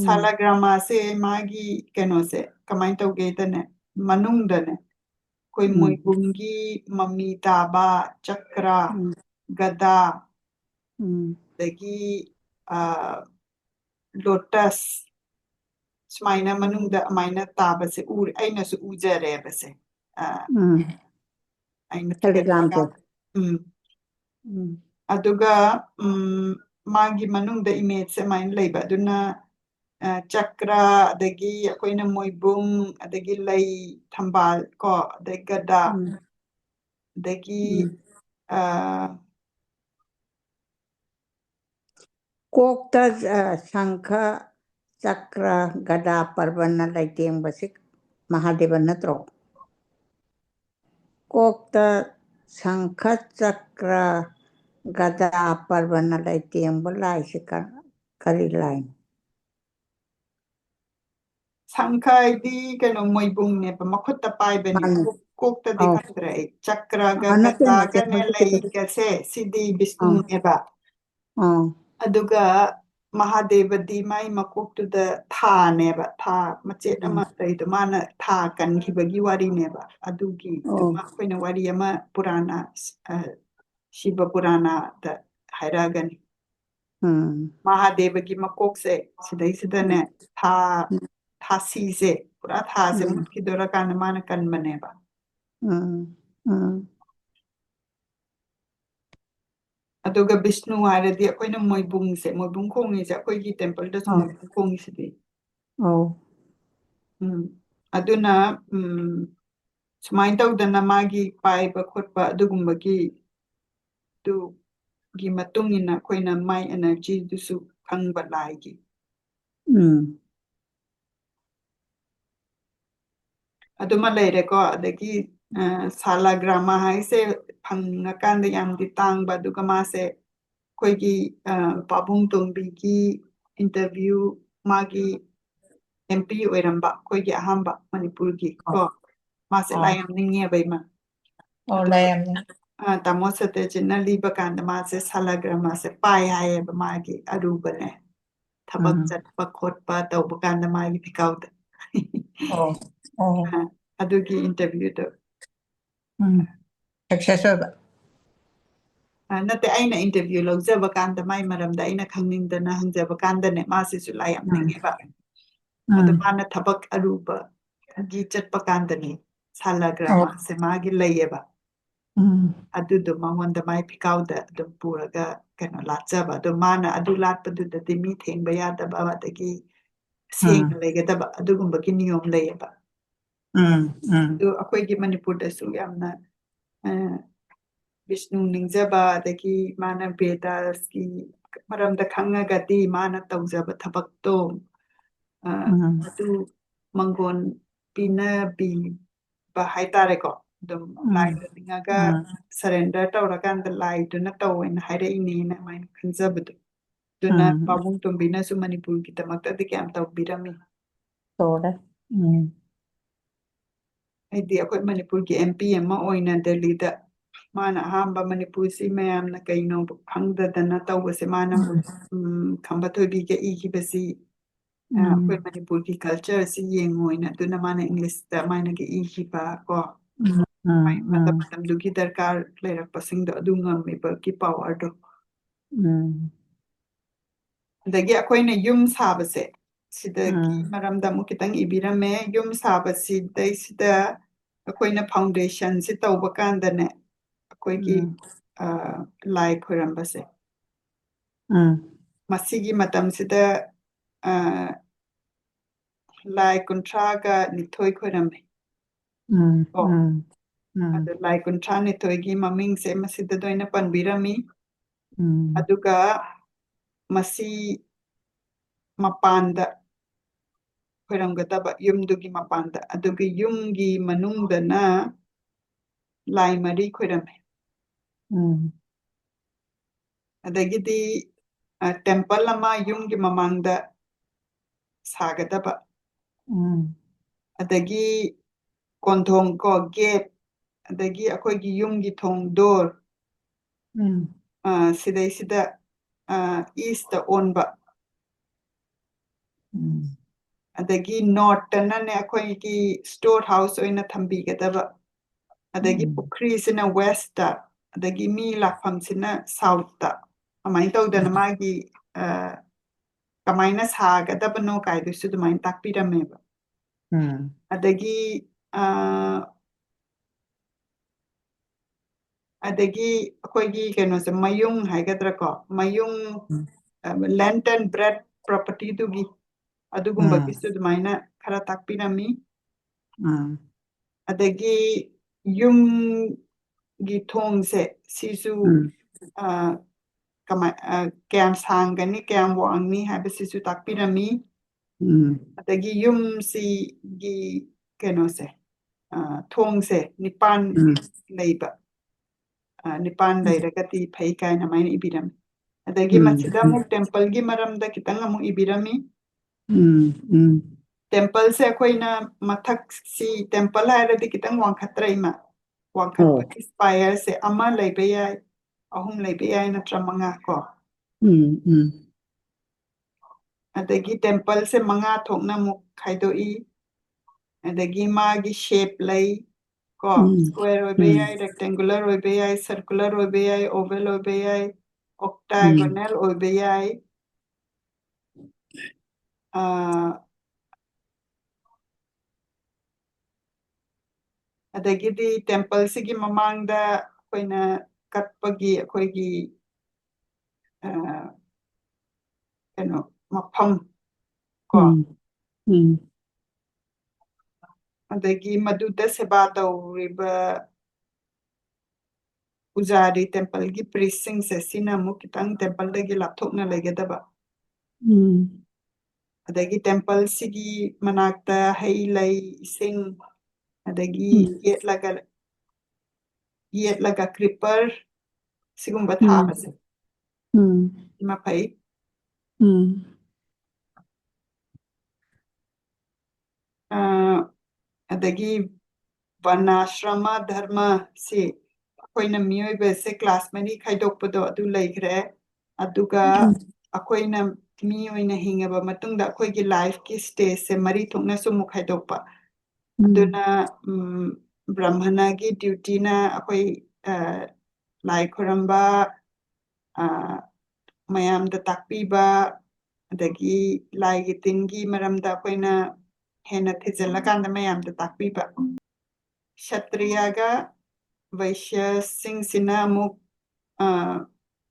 ꯁꯥꯂꯥꯒ꯭ꯔꯥꯃꯥꯁꯦ ꯃꯥꯒꯤ ꯀꯩꯅꯣꯁꯦ ꯀꯃꯥꯏꯅ ꯇꯧꯒꯦꯗꯅꯦ ꯃꯅꯨꯡꯗꯅꯦ ꯑꯩꯈꯣꯏ ꯃꯣꯏꯕꯨꯡꯒꯤ ꯃꯃꯤ ꯇꯥꯕ ꯆꯀ꯭ꯔꯥ ꯒꯗꯥ ꯑꯗꯒꯤ ꯂꯣꯇꯁ ꯁꯨꯃꯥꯏꯅ ꯃꯅꯨꯡꯗ ꯑꯗꯨꯃꯥꯏꯅ ꯇꯥꯕꯁꯦ ꯑꯩꯅꯁꯨ ꯎꯖꯔꯦꯕꯁꯦ ꯑꯩꯅ ꯊꯤꯒꯠꯄ ꯁꯥꯂꯤꯒ꯭ꯔꯥꯝꯁꯦ ꯀꯥꯟꯗ ꯑꯗꯨꯒ ꯃꯥꯒꯤ ꯃꯅꯨꯡꯗ ꯏꯃꯦꯖꯁꯦ ꯑꯗꯨꯃꯥꯏꯅ ꯂꯩꯕ ꯑꯗꯨꯅ ꯆꯀ꯭ꯔꯥ ꯑꯗꯒꯤ ꯑꯩꯈꯣꯏꯅ ꯃꯣꯏꯕꯨꯡ ꯑꯗꯒꯤ ꯂꯩ ꯊꯝꯕꯥꯜ ꯀꯣ ꯑꯗꯩ ꯒꯗꯥ ꯑꯗꯒꯤ ꯀꯣꯛꯇ ꯁꯪꯈ ꯆꯀ꯭ꯔ ꯒꯗꯥ ꯄꯔꯕꯅ ꯂꯩꯇꯦꯡꯕꯁꯤ ꯃꯍꯥꯗꯦꯕ ꯅꯠꯇ꯭ꯔꯣ ꯀꯣꯛꯇ ꯁꯪꯈ ꯆꯀ꯭ꯔ ꯒꯗꯥ ꯄꯔꯕꯅ ꯂꯩꯇꯦꯡꯕ ꯂꯥꯏꯁꯤ ꯀꯔꯤ ꯂꯥꯏꯅꯣ ꯁꯪꯈ ꯍꯥꯏꯗꯤ ꯀꯩꯅꯣ ꯃꯣꯏꯕꯨꯡꯅꯦꯕ ꯃꯈꯨꯠꯇ ꯄꯥꯏꯕꯅꯦ ꯃꯥꯅꯤ ꯀꯣꯛꯇꯗꯤ ꯑꯧ ꯈꯪꯗ꯭ꯔꯦ ꯑꯩ ꯆꯀ꯭ꯔꯒ ꯅꯠꯇꯦ ꯅꯠꯇꯦ ꯒꯗꯥꯒꯅꯦ ꯍꯧꯖꯤꯛꯀꯤꯗꯨꯗꯤ ꯂꯩꯒꯁꯦ ꯁꯤꯗꯤ ꯕꯤꯁꯅꯨꯅꯦꯕ ꯑꯥ ꯑꯗꯨꯒ ꯃꯍꯥꯗꯦꯕꯗꯤ ꯃꯥꯏ ꯃꯀꯣꯛꯇꯨꯗ ꯊꯥꯅꯦꯕ ꯊꯥ ꯃꯆꯦꯠ ꯑꯃ ꯂꯩꯗꯣ ꯃꯥꯅ ꯊꯥ ꯀꯟꯈꯤꯕꯒꯤ ꯋꯥꯔꯤꯅꯦꯕ ꯑꯣ ꯑꯗꯨꯒꯤꯗꯨꯃ ꯑꯩꯈꯣꯏꯅ ꯋꯥꯔꯤ ꯑꯃ ꯄꯨꯔꯥꯅ ꯁꯤꯕ ꯄꯨꯔꯥꯅꯥꯗ ꯍꯥꯏꯔꯛꯑꯒꯅꯤ ꯃꯍꯥꯗꯦꯕꯒꯤ ꯃꯀꯣꯛꯁꯦ ꯁꯤꯗꯩꯁꯤꯗꯅꯦ ꯊꯥꯁꯤꯁꯦ ꯄꯨꯔꯥ ꯊꯥꯁꯦ ꯃꯨꯠꯈꯤꯗꯣꯔꯀꯥꯟꯗ ꯃꯥꯅ ꯀꯟꯕꯅꯦꯕ ꯑꯗꯨꯒ ꯕꯤꯁꯅꯨ ꯍꯥꯏꯔꯗꯤ ꯑꯩꯈꯣꯏꯅ ꯃꯣꯏꯕꯨꯡꯁꯦ ꯃꯣꯏꯕꯨꯡ ꯈꯣꯡꯉꯤꯁꯦ ꯑꯩꯈꯣꯏꯒꯤ ꯇꯦꯝꯄꯜꯗꯁꯨ ꯃꯣꯏꯕꯨꯡ ꯈꯣꯡꯉꯤꯁꯤꯗꯤ ꯑꯗꯨꯅ ꯁꯨꯃꯥꯏꯅ ꯇꯧꯗꯅ ꯃꯥꯒꯤ ꯄꯥꯏꯕ ꯈꯣꯠꯄ ꯑꯗꯨꯒꯨꯝꯕꯒꯤ ꯒꯤ ꯃꯇꯨꯡ ꯏꯟꯅ ꯑꯩꯈꯣꯏꯅ ꯃꯥꯏ ꯑꯦꯅꯔꯖꯤꯗꯨꯁꯨ ꯈꯪꯕ ꯂꯥꯏꯒꯤ ꯑꯗꯨꯃ ꯂꯩꯔꯦꯀꯣ ꯑꯗꯒꯤ ꯁꯥꯂꯥꯒ꯭ꯔꯥꯃꯥ ꯍꯥꯏꯁꯦ ꯐꯪꯉꯀꯥꯟꯗ ꯌꯥꯝꯗꯤ ꯇꯥꯡꯕ ꯑꯗꯨꯒ ꯃꯥꯁꯦ ꯑꯩꯈꯣꯏꯒꯤ ꯄꯥꯕꯨꯡ ꯇꯣꯝꯕꯤꯒꯤ ꯏꯟꯇꯔꯚꯤꯌꯨ ꯃꯥꯒꯤ MP ꯑꯣꯏꯔꯝꯕ ꯑꯩꯈꯣꯏꯒꯤ ꯑꯍꯥꯟꯕ ꯃꯅꯤꯄꯨꯔꯒꯤ ꯀꯣ ꯃꯥꯁꯦ ꯂꯥꯏ ꯌꯥꯝ ꯅꯤꯡꯉꯦꯕ ꯏꯃꯥ ꯑꯗꯨꯒ ꯇꯥꯃꯣ ꯁꯇ꯭ꯌꯖꯤꯠꯅ ꯂꯤꯕ ꯀꯥꯟꯗ ꯃꯥꯁꯦ ꯁꯥꯂꯥꯒ꯭ꯔꯥꯃꯥꯁꯦ ꯄꯥꯏ ꯍꯥꯏꯌꯦꯕ ꯃꯥꯒꯤ ꯑꯔꯨꯕꯅꯦ ꯊꯕꯛ ꯆꯠꯄ ꯈꯣꯠꯄ ꯇꯧꯕ ꯀꯥꯟꯗ ꯃꯥꯒꯤ ꯐꯤꯀꯥꯎꯗ ꯑꯗꯨꯒꯤ ꯏꯟꯇꯔꯚꯤꯌꯨꯗꯣ ꯁꯛꯁꯦꯁ ꯑꯣꯏꯕ ꯅꯠꯇꯦ ꯑꯩꯅ ꯏꯟꯇꯔꯚꯤꯌꯨ ꯂꯧꯖꯕ ꯀꯥꯟꯗ ꯃꯥꯏ ꯃꯔꯝꯗ ꯑꯩꯅ ꯈꯪꯅꯤꯡꯗꯅ ꯍꯪꯖꯕ ꯀꯥꯟꯗꯅꯦ ꯃꯥꯁꯤꯁꯨ ꯂꯥꯏ ꯌꯥꯝ ꯅꯤꯡꯉꯦꯕ ꯑꯗꯣ ꯃꯥꯅ ꯊꯕꯛ ꯑꯔꯨꯕꯒꯤ ꯆꯠꯄ ꯀꯥꯟꯗꯅꯤ ꯁꯥꯂꯥꯒ꯭ꯔꯥꯃꯥꯁꯦ ꯃꯥꯒꯤ ꯂꯩꯌꯦꯕ ꯑꯗꯨꯗꯣ ꯃꯉꯣꯟꯗ ꯃꯥꯏ ꯐꯤꯀꯥꯎꯗ ꯑꯗꯨꯝ ꯄꯨꯔꯒ ꯀꯩꯅꯣ ꯂꯥꯠꯆꯕ ꯑꯗꯣ ꯃꯥꯅ ꯑꯗꯨ ꯂꯥꯠꯄꯗꯨꯗꯗꯤ ꯃꯤ ꯊꯦꯡꯕ ꯌꯥꯗꯕ ꯑꯗꯒꯤ ꯁꯦꯡꯅ ꯂꯩꯒꯗꯕ ꯑꯗꯨꯒꯨꯝꯕꯒꯤ ꯅꯤꯌꯣꯝ ꯂꯩꯌꯦꯕ ꯑꯗꯨ ꯑꯩꯈꯣꯏꯒꯤ ꯃꯅꯤꯄꯨꯔꯗꯁꯨ ꯌꯥꯝꯅ ꯕꯤꯁꯅꯨ ꯅꯤꯡꯖꯕ ꯑꯗꯒꯤ ꯃꯥꯅ ꯕꯦꯗꯥꯁꯀꯤ ꯃꯔꯝꯗ ꯈꯪꯉꯒꯗꯤ ꯃꯥꯅ ꯇꯧꯖꯕ ꯊꯕꯛꯇꯣ ꯑꯗꯨ ꯃꯪꯒꯣꯟ ꯄꯤꯅꯕꯤꯕ ꯍꯥꯏꯇꯥꯔꯦꯀꯣ ꯑꯗꯨꯝ ꯂꯥꯏꯗ ꯅꯤꯡꯉꯒ ꯁꯔꯦꯟꯗꯔ ꯇꯧꯔꯀꯥꯟꯗ ꯂꯥꯏꯗꯨꯅ ꯇꯧꯋꯦꯅ ꯍꯥꯏꯔꯛꯏꯅꯦꯅ ꯑꯗꯨꯃꯥꯏꯅ ꯈꯟꯖꯕꯗꯣ ꯑꯗꯨꯅ ꯄꯥꯕꯨꯡ ꯇꯣꯝꯕꯤꯅꯁꯨ ꯃꯅꯤꯄꯨꯔꯒꯤꯗꯃꯛꯇꯗꯤ ꯀꯌꯥꯝ ꯇꯧꯕꯤꯔꯝꯃꯤ ꯇꯧꯔꯦ ꯍꯥꯏꯗꯤ ꯑꯩꯈꯣꯏ ꯃꯅꯤꯄꯨꯔꯒꯤ MP ꯑꯃ ꯑꯣꯏꯅ ꯗꯦꯜꯂꯤꯗ ꯃꯥꯅ ꯑꯍꯥꯟꯕ ꯃꯅꯤꯄꯨꯔꯁꯤ ꯃꯌꯥꯝꯅ ꯀꯩꯅꯣ ꯈꯪꯗꯗꯅ ꯇꯧꯕꯁꯦ ꯃꯥꯅ ꯈꯝꯕ ꯊꯣꯏꯕꯤꯒ ꯏꯈꯤꯕꯁꯤ ꯑꯩꯈꯣꯏ ꯃꯅꯤꯄꯨꯔꯒꯤ ꯀꯜꯆꯔꯁꯤ ꯌꯦꯡꯉꯣꯏꯅ ꯑꯗꯨꯅ ꯃꯥꯅ ꯏꯪꯂꯤꯁꯇ ꯃꯥꯅꯒ ꯏꯈꯤꯕ ꯀꯣ ꯃꯇꯝ ꯃꯇꯝꯗꯨꯒꯤ ꯗꯔꯀꯥꯔ ꯂꯩꯔꯛꯄꯁꯤꯡꯗꯣ ꯑꯗꯨ ꯉꯝꯃꯤꯕꯒꯤ ꯄꯋꯥꯔꯗꯣ ꯑꯗꯒꯤ ꯑꯩꯈꯣꯏꯅ ꯌꯨꯝ ꯁꯥꯕꯁꯦ ꯁꯤꯗꯒꯤ ꯃꯔꯝꯗ ꯑꯃꯨꯛ ꯈꯤꯇꯪ ꯏꯕꯤꯔꯝꯃꯦ ꯌꯨꯝ ꯁꯥꯕꯁꯤꯗꯩꯁꯤꯗ ꯑꯩꯈꯣꯏꯅ ꯐꯥꯎꯟꯗꯦꯁꯟꯁꯤ ꯇꯧꯕ ꯀꯥꯟꯗꯅꯦ ꯑꯩꯈꯣꯏꯒꯤ ꯂꯥꯏ ꯈꯣꯏꯔꯝꯕꯁꯦ ꯃꯁꯤꯒꯤ ꯃꯇꯝꯁꯤꯗ ꯂꯥꯏ 32 ꯈꯣꯏꯔꯝꯃꯦ ꯀꯣ ꯑꯗꯨ ꯂꯥꯏ 32ꯒꯤ ꯃꯃꯤꯡꯁꯦ ꯃꯁꯤꯗ ꯑꯣꯏꯅ ꯄꯟꯕꯤꯔꯝꯃꯤ ꯑꯗꯨꯒ ꯃꯁꯤ ꯃꯄꯥꯟꯗ ꯈꯣꯏꯔꯝꯒꯗꯕ ꯌꯨꯝꯗꯨꯒꯤ ꯃꯄꯥꯟꯗ ꯑꯗꯨꯒ ꯌꯨꯝꯒꯤ ꯃꯅꯨꯡꯗꯅ ꯂꯥꯏ 3 ꯈꯣꯏꯔꯝꯃꯦ ꯑꯗꯒꯤꯗꯤ ꯇꯦꯝꯄꯜ ꯑꯃ ꯌꯨꯝꯒꯤ ꯃꯃꯥꯡꯗ ꯁꯥꯒꯗꯕ ꯑꯗꯒꯤ ꯀꯣꯟꯊꯣꯡ ꯀꯣ ꯒꯦꯠ ꯑꯗꯒꯤ ꯑꯩꯈꯣꯏꯒꯤ ꯌꯨꯝꯒꯤ ꯊꯣꯡ ꯗꯣꯔ ꯁꯤꯗꯩꯁꯤꯗ ꯏꯁꯇ ꯑꯣꯟꯕ ꯑꯗꯒꯤ ꯅꯣꯔꯠꯇꯅꯅꯦ ꯑꯩꯈꯣꯏꯒꯤ ꯁ꯭ꯇꯣꯔ ꯍꯥꯎꯁ ꯑꯣꯏꯅ ꯊꯝꯕꯤꯒꯗꯕ ꯑꯗꯒꯤ ꯄꯨꯈ꯭ꯔꯤꯁꯤꯅ ꯋꯦꯁꯇ ꯑꯗꯒꯤ ꯃꯤ ꯂꯥꯛꯐꯝꯁꯤꯅ ꯁꯥꯎꯠꯇ ꯑꯗꯨꯃꯥꯏꯅ ꯇꯧꯗꯅ ꯃꯥꯒꯤ ꯀꯃꯥꯏꯅ ꯁꯥꯒꯗꯕꯅꯣ ꯀꯥꯏꯗꯨꯁꯨ ꯑꯗꯨꯃꯥꯏꯅ ꯇꯥꯛꯄꯤꯔꯝꯃꯦꯕ ꯑꯗꯒꯤ ꯑꯩꯈꯣꯏꯒꯤ ꯀꯩꯅꯣꯁꯦ ꯃꯌꯨꯡ ꯍꯥꯏꯒꯗ꯭ꯔꯥꯀꯣ ꯃꯌꯨꯡ ꯂꯦꯟꯠ ꯑꯦꯟ ꯕ꯭ꯔꯦꯗ ꯄ꯭ꯔꯣꯄꯔꯇꯤꯗꯨꯒꯤ ꯑꯗꯨꯒꯨꯝꯕꯒꯤꯁꯨ ꯑꯗꯨꯃꯥꯏꯅ ꯈꯔ ꯇꯥꯛꯄꯤꯔꯝꯃꯤ ꯑꯗꯒꯤ ꯌꯨꯝꯒꯤ ꯊꯣꯡꯁꯦ ꯁꯤꯁꯨ ꯀꯌꯥꯝ ꯁꯥꯡꯒꯅꯤ ꯀꯌꯥꯝ ꯋꯥꯡꯅꯤ ꯍꯥꯏꯕꯁꯤꯁꯨ ꯇꯥꯛꯄꯤꯔꯝꯃꯤ ꯑꯗꯒꯤ ꯌꯨꯝꯁꯤꯒꯤ ꯀꯩꯅꯣꯁꯦ ꯊꯣꯡꯁꯦ 9 ꯂꯩꯕ 9 ꯂꯩꯔꯒꯗꯤ ꯐꯩ ꯀꯥꯏꯅ ꯑꯗꯨꯃꯥꯏꯅ ꯏꯕꯤꯔꯝꯃꯤ ꯑꯗꯒꯤ ꯃꯁꯤꯗ ꯑꯃꯨꯛ ꯇꯦꯝꯄꯜꯒꯤ ꯃꯔꯝꯗ ꯈꯤꯇꯪ ꯑꯃꯨꯛ ꯏꯕꯤꯔꯝꯃꯤ ꯇꯦꯝꯄꯜꯁꯦ ꯑꯩꯈꯣꯏꯅ ꯃꯊꯛꯁꯤ ꯇꯦꯝꯄꯜ ꯍꯥꯏꯔꯗꯤ ꯈꯤꯇꯪ ꯋꯥꯡꯈꯠꯇ꯭ꯔ ꯏꯃꯥ ꯋꯥꯡꯈꯠꯄꯒꯤ ꯁ꯭ꯄꯥꯏꯌꯔꯁꯦ 1 ꯂꯩꯕ ꯌꯥꯏ 3 ꯂꯩꯕ ꯌꯥꯏ ꯅꯠꯇ꯭ꯔ 5 ꯀꯣ ꯑꯗꯒꯤ ꯇꯦꯝꯄꯜꯁꯦ 5 ꯊꯣꯛꯅ ꯑꯃꯨꯛ ꯈꯥꯏꯗꯣꯛꯏ ꯑꯗꯒꯤ ꯃꯥꯒꯤ ꯁꯦꯞ ꯂꯩ ꯀꯣ ꯁ꯭ꯀ꯭ꯋꯦꯔ ꯑꯣꯏꯕ ꯌꯥꯏ ꯔꯦꯛꯇꯦꯡꯒꯨꯂꯔ ꯑꯣꯏꯕ ꯌꯥꯏ ꯁꯔꯀꯨꯂꯔ ꯑꯣꯏꯕ ꯌꯥꯏ ꯑꯣꯚꯦꯜ ꯑꯣꯏꯕ ꯌꯥꯏ ꯑꯣꯛꯇꯥꯒꯣꯅꯦꯜ ꯑꯣꯏꯕ ꯌꯥꯏ ꯑꯗꯒꯤꯗꯤ ꯇꯦꯝꯄꯜꯁꯤꯒꯤ ꯃꯃꯥꯡꯗ ꯑꯩꯈꯣꯏꯅ ꯀꯠꯄꯒꯤ ꯑꯩꯈꯣꯏꯒꯤ ꯀꯩꯅꯣ ꯃꯐꯝ ꯀꯣ ꯑꯗꯒꯤ ꯃꯗꯨꯗ ꯁꯦꯕꯥ ꯇꯧꯔꯤꯕ ꯄꯨꯖꯥꯔꯤ ꯇꯦꯝꯄꯜꯒꯤ ꯄ꯭ꯔꯤꯁꯁꯤꯡꯁꯦ ꯁꯤꯅ ꯑꯃꯨꯛ ꯈꯤꯇꯪ ꯇꯦꯝꯄꯜꯗꯒꯤ ꯂꯥꯞꯊꯣꯛꯅ ꯂꯩꯒꯗꯕ ꯑꯗꯒꯤ ꯇꯦꯝꯄꯜꯁꯤꯒꯤ ꯃꯅꯥꯛꯇ ꯍꯩ ꯂꯩ ꯏꯁꯤꯡ ꯑꯗꯒꯤ ꯌꯦꯠꯂꯒ ꯀ꯭ꯔꯤꯄꯔ ꯁꯤꯒꯨꯝꯕ ꯊꯥꯕꯁꯦ ꯁꯤꯃ ꯐꯩ ꯑꯗꯒꯤ ꯕꯔꯅꯥꯁ꯭ꯔꯃ ꯙꯔꯃ ꯁꯤ ꯑꯩꯈꯣꯏꯅ ꯃꯤꯑꯣꯏꯕꯁꯦ ꯀ꯭ꯂꯥꯁ 3 ꯈꯥꯏꯗꯣꯛꯄꯗꯣ ꯑꯗꯨ ꯂꯩꯈ꯭ꯔꯦ ꯑꯗꯨꯒ ꯑꯩꯈꯣꯏꯅ ꯃꯤ ꯑꯣꯏꯅ ꯍꯤꯡꯉꯕ ꯃꯇꯨꯡꯗ ꯑꯩꯈꯣꯏꯒꯤ ꯂꯥꯏꯐꯀꯤ ꯁ꯭ꯇꯦꯖꯁꯦ 3 ꯊꯣꯛꯅꯁꯨ ꯑꯃꯨꯛ ꯈꯥꯏꯗꯣꯛꯄ ꯑꯗꯨꯅ ꯕ꯭ꯔꯍꯃꯅꯒꯤ ꯗ꯭ꯌꯨꯇꯤꯅ ꯑꯩꯈꯣꯏ ꯂꯥꯏ ꯈꯣꯏꯔꯝꯕ ꯃꯌꯥꯝꯗ ꯇꯥꯛꯄꯤꯕ ꯑꯗꯒꯤ ꯂꯥꯏꯒꯤ ꯇꯤꯟꯒꯤ ꯃꯔꯝꯗ ꯑꯩꯈꯣꯏꯅ ꯍꯦꯟꯅ ꯊꯤꯖꯤꯜꯂꯀꯥꯟꯗ ꯃꯌꯥꯝꯗ ꯇꯥꯛꯄꯤꯕ ꯁꯇ꯭ꯔꯤꯌꯥꯒ ꯚꯩꯁ꯭ꯌꯁꯤꯡꯁꯤꯅ ꯑꯃꯨꯛ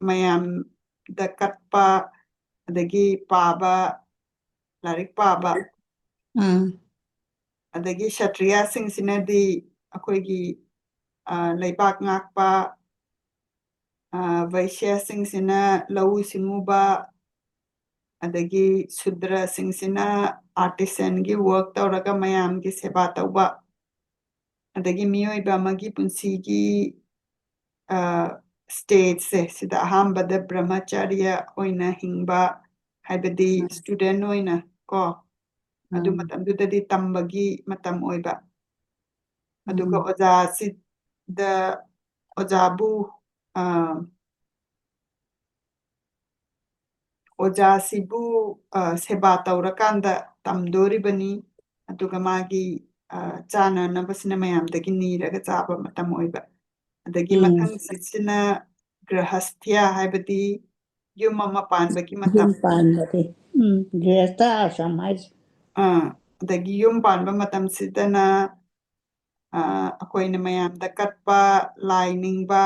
ꯃꯌꯥꯝꯗ ꯀꯠꯄ ꯑꯗꯒꯤ ꯄꯥꯕ ꯂꯥꯏꯔꯤꯛ ꯄꯥꯕ ꯑꯗꯒꯤ ꯁꯇ꯭ꯔꯤꯌꯥꯁꯤꯡꯁꯤꯅꯗꯤ ꯑꯩꯈꯣꯏꯒꯤ ꯂꯩꯕꯥꯛ ꯉꯥꯛꯄ ꯚꯩꯁ꯭ꯌꯁꯤꯡꯁꯤꯅ ꯂꯧꯎ ꯁꯤꯡꯎꯕ ꯑꯗꯒꯤ ꯁꯨꯗ꯭ꯔꯁꯤꯡꯁꯤꯅ ꯑꯥꯔꯇꯤꯁꯟꯒꯤ ꯋꯔꯛ ꯇꯧꯔꯒ ꯃꯌꯥꯝꯒꯤ ꯁꯦꯕꯥ ꯇꯧꯕ ꯑꯗꯒꯤ ꯃꯤꯑꯣꯏꯕ ꯑꯃꯒꯤ ꯄꯨꯟꯁꯤꯒꯤ ꯁ꯭ꯇꯦꯖꯁꯦ ꯁꯤꯗ ꯑꯍꯥꯟꯕꯗ ꯕ꯭ꯔꯍ꯭ꯃꯆꯥꯔꯤꯌ ꯑꯣꯏꯅ ꯍꯤꯡꯕ ꯍꯥꯏꯕꯗꯤ ꯁ꯭ꯇꯨꯗꯦꯟ ꯑꯣꯏꯅ ꯀꯣ ꯑꯗꯨ ꯃꯇꯝꯗꯨꯗꯗꯤ ꯇꯝꯕꯒꯤ ꯃꯇꯝ ꯑꯣꯏꯕ ꯑꯗꯨꯒ ꯑꯣꯖꯥꯁꯤꯗ ꯑꯣꯖꯥꯕꯨ ꯑꯣꯖꯥꯁꯤꯕꯨ ꯁꯦꯕꯥ ꯇꯧꯔꯀꯥꯟꯗ ꯇꯝꯗꯣꯔꯤꯕꯅꯤ ꯑꯗꯨꯒ ꯃꯥꯒꯤ ꯆꯥꯅꯅꯕꯁꯤꯅ ꯃꯌꯥꯝꯗꯒꯤ ꯅꯤꯔꯒ ꯆꯥꯕ ꯃꯇꯝ ꯑꯣꯏꯕ ꯑꯗꯒꯤ ꯃꯊꯪꯁꯤꯅ ꯒ꯭ꯔꯍꯁꯊ꯭ꯌ ꯍꯥꯏꯕꯗꯤ ꯌꯨꯝ ꯑꯃ ꯄꯥꯟꯕꯒꯤ ꯃꯇꯝ ꯌꯨꯝ ꯄꯥꯟꯕꯗꯤ ꯒ꯭ꯔꯍꯁꯊ ꯑꯥꯁ꯭ꯔꯝ ꯍꯥꯏꯁꯦ ꯑꯗꯒꯤ ꯌꯨꯝ ꯄꯥꯟꯕ ꯃꯇꯝꯁꯤꯗꯅ ꯑꯩꯈꯣꯏꯅ ꯃꯌꯥꯝꯗ ꯀꯠꯄ ꯂꯥꯏ ꯅꯤꯡꯕ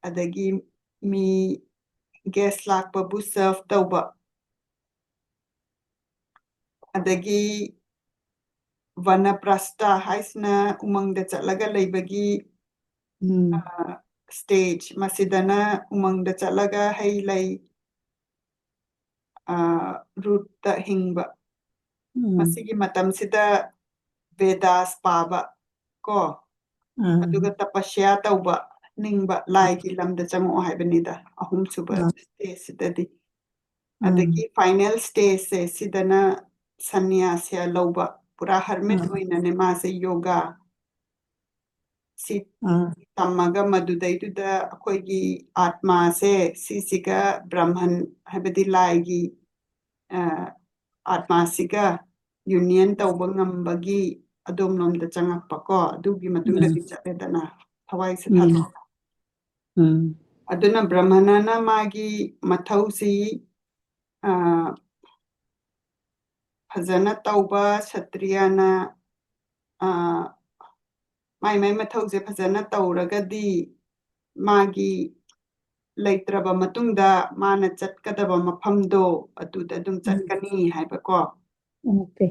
ꯑꯗꯒꯤ ꯃꯤ ꯒꯦꯁ ꯂꯥꯛꯄꯕꯨ ꯁꯔꯚ ꯇꯧꯕ ꯑꯗꯒꯤ ꯚꯅꯄ꯭ꯔꯁꯊ ꯍꯥꯏꯁꯤꯅ ꯎꯃꯪꯗ ꯆꯠꯂꯒ ꯂꯩꯕꯒꯤ ꯁ꯭ꯇꯦꯖ ꯃꯁꯤꯗꯅ ꯎꯃꯪꯗ ꯆꯠꯂꯒ ꯍꯩ ꯂꯩ ꯔꯨꯠꯇ ꯍꯤꯡꯕ ꯃꯁꯤꯒꯤ ꯃꯇꯝꯁꯤꯗ ꯚꯦꯗꯥꯁ ꯄꯥꯕ ꯀꯣ ꯑꯗꯨꯒ ꯇꯄꯁ꯭ꯌꯥ ꯇꯧꯕ ꯅꯤꯡꯕ ꯂꯥꯏꯒꯤ ꯂꯝꯗ ꯆꯪꯉꯛꯑꯣ ꯍꯥꯏꯕꯅꯤꯗ ꯑꯍꯨꯝꯁꯨꯕ ꯁ꯭ꯇꯦꯖꯁꯤꯗꯗꯤ ꯑꯗꯒꯤ ꯐꯥꯏꯅꯦꯜ ꯁ꯭ꯇꯦꯖꯁꯦ ꯁꯤꯗꯅ ꯁꯟꯅ꯭ꯌꯥꯁ ꯂꯧꯕ ꯄꯨꯔꯥ ꯍꯔꯃꯤꯠ ꯑꯣꯏꯅꯅꯦ ꯃꯥꯁꯦ ꯌꯣꯒꯥ ꯁꯤ ꯇꯝꯃꯒ ꯃꯗꯨꯗꯩꯗꯨꯗ ꯑꯩꯈꯣꯏꯒꯤ ꯑꯥꯠꯃꯥꯁꯦ ꯁꯤꯁꯤꯒ ꯕ꯭ꯔꯍ꯭ꯃꯟ ꯍꯥꯏꯕꯗꯤ ꯂꯥꯏꯒꯤ ꯑꯥꯠꯃꯥꯁꯤꯒ ꯌꯨꯅꯤꯌꯟ ꯇꯧꯕ ꯉꯝꯕꯒꯤ ꯑꯗꯣꯝꯂꯣꯝꯗ ꯆꯪꯉꯛꯄꯀꯣ ꯑꯗꯨꯒꯤ ꯃꯇꯨꯡꯗꯗꯤ ꯆꯠꯂꯦꯗꯅ ꯊꯋꯥꯏꯁꯦ ꯊꯥꯗꯣꯛꯑꯒ ꯑꯗꯨꯅ ꯕ꯭ꯔꯍ꯭ꯃꯅꯅ ꯃꯥꯒꯤ ꯃꯊꯧꯁꯤ ꯐꯖꯅ ꯇꯧꯕ ꯁꯇ꯭ꯔꯤꯌꯥꯅ ꯃꯥꯏ ꯃꯊꯧꯁꯦ ꯐꯖꯅ ꯇꯧꯔꯒꯗꯤ ꯃꯥꯒꯤ ꯂꯩꯇ꯭ꯔꯕ ꯃꯇꯨꯡꯗ ꯃꯥꯅ ꯆꯠꯀꯗꯕ ꯃꯐꯝꯗꯣ ꯑꯗꯨꯗ ꯑꯗꯨꯝ ꯆꯠꯀꯅꯤ ꯍꯥꯏꯕꯀꯣ ꯑꯣꯀꯦ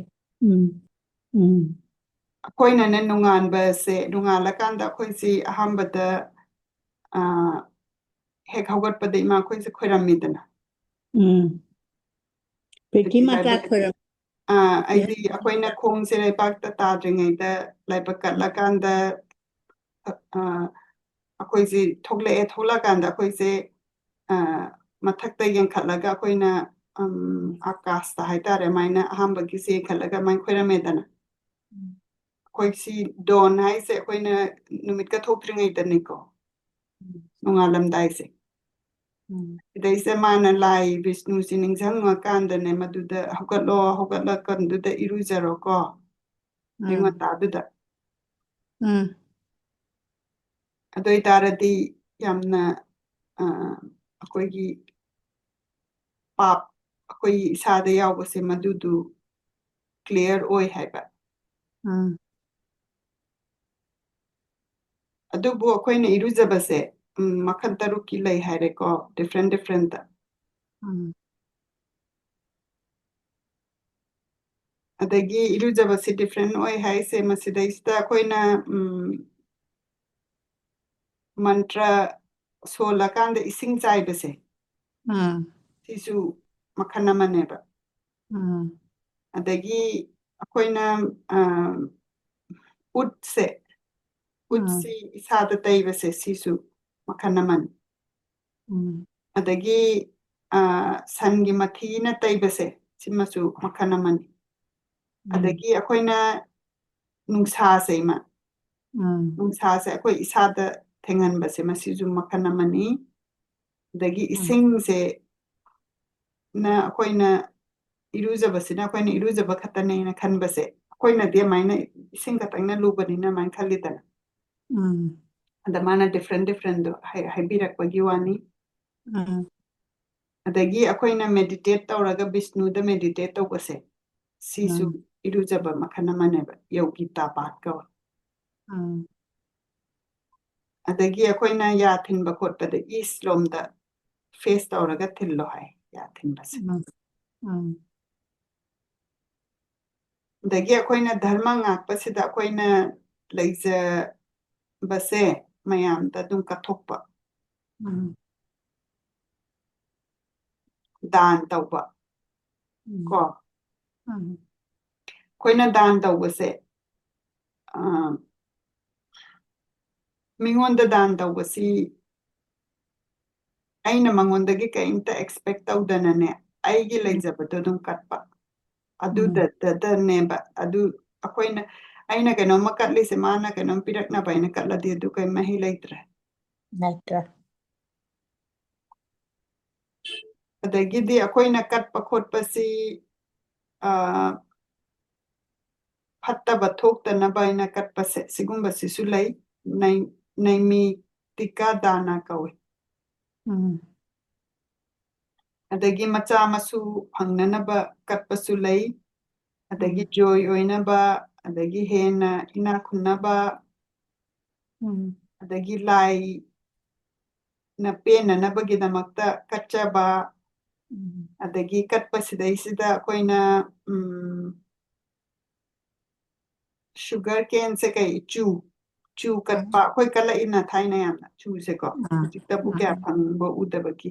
ꯑꯩꯈꯣꯏꯅꯅꯦ ꯅꯣꯡꯉꯥꯟꯕꯁꯦ ꯅꯣꯡꯉꯥꯜꯂꯀꯥꯟꯗ ꯑꯩꯈꯣꯏꯁꯤ ꯑꯍꯥꯟꯕꯗ ꯍꯦꯛ ꯍꯧꯒꯠꯄꯗ ꯏꯃꯥꯈꯣꯏꯁꯦ ꯈꯣꯏꯔꯝꯃꯤꯗꯅ ꯄ꯭ꯔꯤꯊꯤ ꯃꯆꯥ ꯈꯣꯏꯔꯝ ꯑꯩꯗꯤ ꯑꯩꯈꯣꯏꯅ ꯈꯣꯡꯁꯦ ꯂꯩꯕꯥꯛꯇ ꯇꯥꯗ꯭ꯔꯤꯉꯩꯗ ꯂꯥꯏꯕꯛ ꯀꯠꯂꯀꯥꯟꯗ ꯑꯩꯈꯣꯏꯁꯤ ꯊꯣꯛꯂꯛꯑꯀꯥꯟꯗ ꯑꯩꯈꯣꯏꯁꯦ ꯃꯊꯛꯇ ꯌꯦꯡꯈꯠꯂꯒ ꯑꯩꯈꯣꯏꯅ ꯑꯀꯥꯁꯇ ꯍꯥꯏꯇꯥꯔꯦ ꯑꯗꯨꯃꯥꯏꯅ ꯑꯍꯥꯟꯕꯒꯤꯁꯦ ꯌꯦꯡꯈꯠꯂꯒ ꯑꯗꯨꯃꯥꯏꯅ ꯈꯣꯏꯔꯝꯃꯦꯗꯅ ꯑꯩꯈꯣꯏꯁꯤ ꯗꯣꯟ ꯍꯥꯏꯁꯦ ꯑꯩꯈꯣꯏꯅ ꯅꯨꯃꯤꯠꯀ ꯊꯣꯛꯇ꯭ꯔꯤꯉꯩꯗꯅꯤꯀꯣ ꯅꯣꯡꯉꯥꯜꯂꯝꯗꯥꯏꯁꯦ ꯁꯤꯗꯩꯁꯤꯗ ꯃꯥꯅ ꯂꯥꯏ ꯕꯤꯁꯅꯨꯁꯤ ꯅꯤꯡꯁꯤꯡꯉꯀꯥꯟꯗꯅꯦ ꯃꯗꯨꯗ ꯍꯧꯒꯠꯂꯀꯥꯟꯗꯨꯗ ꯏꯔꯨꯖꯔꯣꯀꯣ ꯑꯌꯨꯛ ꯉꯟꯇꯥꯗꯨꯗ ꯑꯗꯨ ꯑꯣꯏꯇꯥꯔꯗꯤ ꯌꯥꯝꯅ ꯑꯩꯈꯣꯏꯒꯤ ꯄꯥꯞ ꯑꯩꯈꯣꯏꯒꯤ ꯏꯁꯥꯗ ꯌꯥꯎꯕꯁꯦ ꯃꯗꯨꯗꯨ ꯀ꯭ꯂꯤꯌꯔ ꯑꯣꯏ ꯍꯥꯏꯕ ꯑꯗꯨꯕꯨ ꯑꯩꯈꯣꯏꯅ ꯏꯔꯨꯖꯕꯁꯦ ꯃꯈꯜ 6ꯀꯤ ꯂꯩ ꯍꯥꯏꯔꯦꯀꯣ ꯗꯤꯐ꯭ꯔꯦꯟꯇ ꯑꯗꯒꯤ ꯏꯔꯨꯖꯕꯁꯤ ꯗꯤꯐ꯭ꯔꯦꯟ ꯑꯣꯏ ꯍꯥꯏꯁꯦ ꯃꯁꯤꯗꯩꯁꯤꯗ ꯑꯩꯈꯣꯏꯅ ꯃꯟꯇ꯭ꯔ ꯁꯣꯜꯂꯀꯥꯟꯗ ꯏꯁꯤꯡ ꯆꯥꯏꯕꯁꯦ ꯁꯤꯁꯨ ꯃꯈꯜ ꯑꯃꯅꯦꯕ ꯑꯗꯒꯤ ꯑꯩꯈꯣꯏꯅ ꯎꯠꯁꯤ ꯏꯁꯥꯗ ꯇꯩꯕꯁꯦ ꯁꯤꯁꯨ ꯃꯈꯜ ꯑꯃꯅꯤ ꯑꯗꯒꯤ ꯁꯟꯒꯤ ꯃꯊꯤꯅ ꯇꯩꯕꯁꯦ ꯁꯤꯃꯁꯨ ꯃꯈꯜ ꯑꯃꯅꯤ ꯑꯗꯒꯤ ꯑꯩꯈꯣꯏꯅ ꯅꯨꯡꯁꯥꯁꯦ ꯅꯨꯡꯁꯥꯁꯦ ꯑꯩꯈꯣꯏ ꯏꯁꯥꯗ ꯊꯦꯡꯍꯟꯕꯁꯦ ꯃꯁꯤꯁꯨ ꯃꯈꯜ ꯑꯃꯅꯤ ꯑꯗꯒꯤ ꯏꯁꯤꯡꯁꯦ ꯑꯩꯈꯣꯏꯅ ꯏꯔꯨꯖꯕꯁꯤꯅ ꯑꯩꯈꯣꯏꯅ ꯏꯔꯨꯖꯕ ꯈꯛꯇꯅꯦꯅ ꯈꯟꯕꯁꯦ ꯑꯩꯈꯣꯏꯅꯗꯤ ꯑꯗꯨꯃꯥꯏꯅ ꯏꯁꯤꯡ ꯈꯛꯇꯪꯅ ꯂꯨꯕꯅꯤꯅ ꯑꯗꯨꯃꯥꯏꯅ ꯈꯜꯂꯤꯗꯅ ꯑꯗ ꯃꯥꯅ ꯗꯤꯐ꯭ꯔꯦꯟꯗꯣ ꯍꯥꯏꯕꯤꯔꯛꯄꯒꯤ ꯋꯥꯅꯤ ꯑꯗꯒꯤ ꯑꯩꯈꯣꯏꯅ ꯃꯦꯗꯤꯇꯦꯠ ꯇꯧꯔꯒ ꯕꯤꯁꯅꯨꯗ ꯃꯦꯗꯤꯇꯦꯠ ꯇꯧꯕꯁꯦ ꯁꯤꯁꯨ ꯏꯔꯨꯖꯕ ꯃꯈꯜ ꯑꯃꯅꯦꯕ ꯌꯣꯒꯤꯇꯥ ꯄꯥꯠ ꯀꯧꯋꯦ adagi akoina ya thinba khotpada east lomda face tawraga thillo hai ya thinbase adagi akoina dharma ngakpasida akoina leija base mayamda dum kathokpa dan tawba ko akoina dan tawbase mingonda dan tawbasi aina mangondagi kaimta expect tawdanane aigi leijabado dum katpa adu da neba adu akoina aina kanoma katlise mana kanom pirakna baina katladi adu kai mahi leitre adagidi akoina katpa khotpasi fattaba thoktanaba aina katpase sigumbasi su lei naimi tika dana kawe adagi macha masu phangnanaba katpasu lei adagi joy oinaba adagi hena ina khunaba adagi lai na penanabagidamagta katchaba adagi katpasidaisida akoina sugar cane se kai chu katpa khoi kala ina thaina yamna chu se ko jikta bu kya phangbo udabaki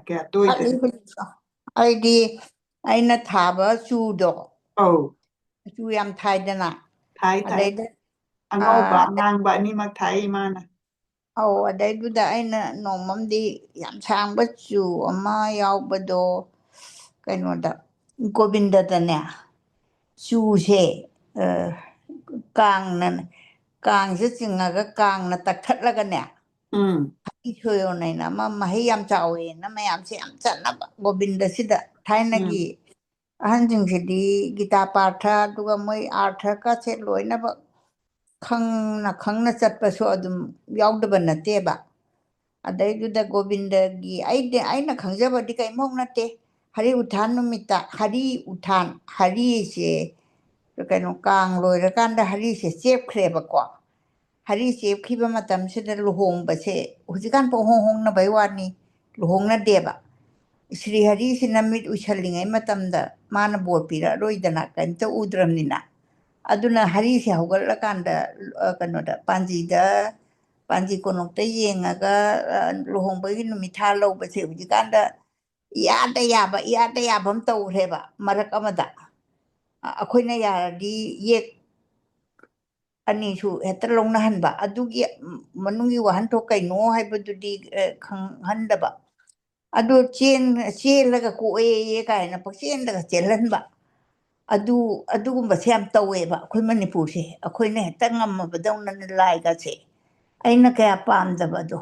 kya toide aidi aina thaba chudo oh chu yam thaidana thai adaida angauba ngangba ni mak thai mana adaiduda aina nomamdi yam sangba chu ama yaubado kainoda gobindadane chuse kangse chingaga kangna takhatlagane isoyonayna ma mahi yam chawe na mayamse yam chanaba gobindasida thainagi ahanjingsidi gita partha duga moi artha ka che loinaba khangna chatpasu adum yaudaba nateba adaiduda gobindagi aina khangjabadi kai mong nate hari uthan numita hari uthan hari se kaino kang loirakanda hari se chepkhreba ko hari chepkhiba matamsida luhongbase hujikan po hong na baiwani luhongna deba Sri Hari sinamit ushalingai matamda mana bor pira roidana kanta udramnina aduna hari se hogalakanda kanoda panji konokta yengaga luhongbagi numitha lobase hujikanda iyada yabam tawreba marak amada akoina yaradi yek anishu heta longnahanba adugi manungi wahanto kaino haibadudi khanghandaba adu chelaga ko ye kaina pakchendaga chelhanba adugumba se yam taweba akhoi manipur se akhoina heta ngamabadawna laiga se aina kaya pamdaba do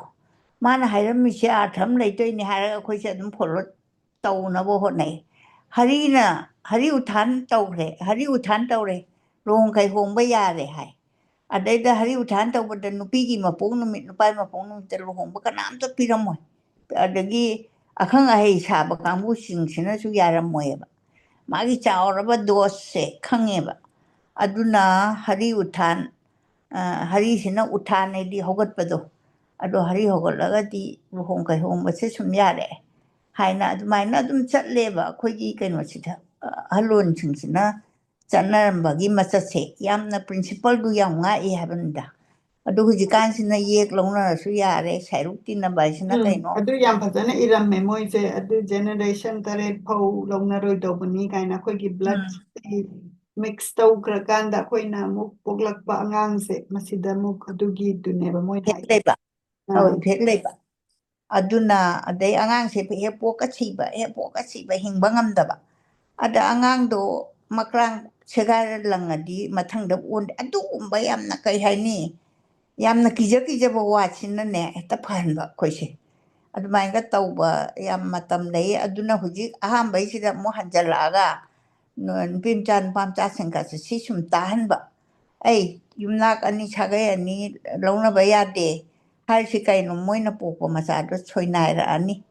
mana hairammi se atham leitoini haraga akhoi se adum follow tawnabo honai hari uthan tawre rong kai hongba yare hai adaida hari uthan tawbada nupigi mapong numit nupai mapong numit luhongba kanamta piramoi adagi akhang ahei saba kangbu singsina su yaramoyeba magi chauraba dose khangeba aduna hari uthan hari sina uthane di hogatpado ado hari hogatlagadi luhong kai hongbase sum yare haina adumaina adum chatleba akhoi kaino sida halon singsina chanarambagi machase yamna principal du yam ngai habanida adu hujikanσina yek longnarasu yare sairuktina baisina kaino adu yam phajana iramme moise adu generation tare phau longnaroi dobani kaina akhoi blood mix tawkrakanda akoina muk poklakpa angangse masida muk adugi duneba moi hai leba effect leba aduna adai angangse he poka siba hingba ngamdaba ada angangdo makrang segar langadi mathangda on adugumba yamna kai haini yamna kijaba watsinane heta phanba khoise adumainga tawba yam matam lei aduna hujik ahambaisida mo hanjalaga nupimchan pamcha sengka si sum tahanba ai yumnak ani sagai ani longnaba yade haisi kaino moina pokpa machado soinairani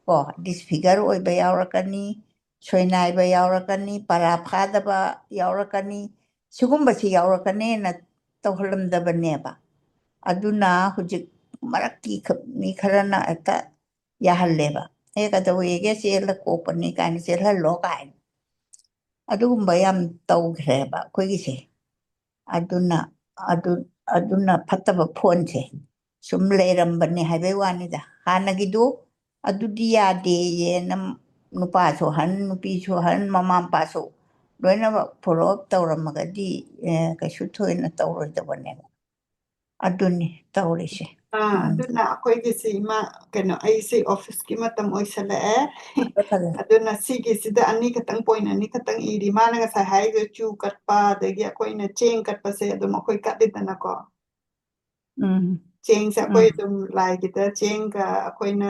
ko disfigure oiba yaurakani soinaiba yaurakani para phadaba yaurakani sigumbasi yaurakani na tawhalamdabaneba ꯑꯗꯨꯅ ꯍꯧꯖꯤꯛ ꯃꯔꯛꯀꯤ ꯃꯤ ꯈꯔꯅ ꯍꯦꯛꯇ ꯌꯥꯍꯜꯂꯦꯕ ꯀꯩꯗꯧꯋꯦꯒꯦ ꯆꯦꯜꯂ ꯀꯣꯛꯄꯅꯤ ꯀꯥꯏꯅ ꯆꯦꯜꯍꯜꯂꯣ ꯀꯥꯏꯅ ꯑꯗꯨꯒꯨꯝꯕ ꯌꯥꯝ ꯇꯧꯈ꯭ꯔꯦꯕ ꯑꯩꯈꯣꯏꯒꯤꯁꯦ ꯑꯗꯨꯅ ꯐꯠꯇꯕ ꯐꯣꯟꯁꯦ ꯁꯨꯝ ꯂꯩꯔꯝꯕꯅꯦ ꯍꯥꯏꯕꯩ ꯋꯥꯅꯤꯗ ꯍꯥꯟꯅꯒꯤꯗꯨ ꯑꯗꯨꯗꯤ ꯌꯥꯗꯦꯌꯦꯅ ꯅꯨꯄꯥꯁꯨ ꯍꯟ ꯅꯨꯄꯤꯁꯨ ꯍꯟ ꯃꯃꯥ ꯃꯄꯥꯁꯨ ꯂꯣꯏꯅꯃꯛ ꯐꯣꯂꯣ ꯑꯞ ꯇꯧꯔꯝꯃꯒꯗꯤ ꯀꯩꯁꯨ ꯊꯣꯏꯅ ꯇꯧꯔꯣꯏꯗꯕꯅꯦꯕ ꯑꯗꯨꯅꯤ ꯇꯧꯔꯤꯁꯦ ꯑꯗꯨꯅ ꯑꯩꯈꯣꯏꯒꯤꯁꯤ ꯏꯃꯥ ꯀꯩꯅꯣ ꯑꯩꯁꯤ ꯑꯣꯐꯤꯁꯀꯤ ꯃꯇꯝ ꯑꯣꯏꯁꯜꯂꯛꯑꯦ ꯐꯔꯦ ꯑꯗꯨꯅ ꯁꯤꯒꯤꯁꯤꯗ ꯑꯅꯤꯈꯛꯇꯪ ꯄꯣꯏꯟ ꯑꯅꯤꯈꯛꯇꯪ ꯏꯔꯤ ꯃꯥꯅ ꯉꯁꯥꯏ ꯍꯥꯏꯔꯤꯗꯣ ꯆꯨ ꯀꯠꯄ ꯑꯗꯒꯤ ꯑꯩꯈꯣꯏꯅ ꯆꯦꯡ ꯀꯠꯄꯁꯦ ꯑꯗꯨꯝ ꯑꯩꯈꯣꯏ ꯀꯠꯂꯤꯗꯅꯀꯣ ꯆꯦꯡꯁꯦ ꯑꯩꯈꯣꯏ ꯑꯗꯨꯝ ꯂꯥꯏꯒꯤꯗ ꯆꯦꯡꯒ ꯑꯩꯈꯣꯏꯅ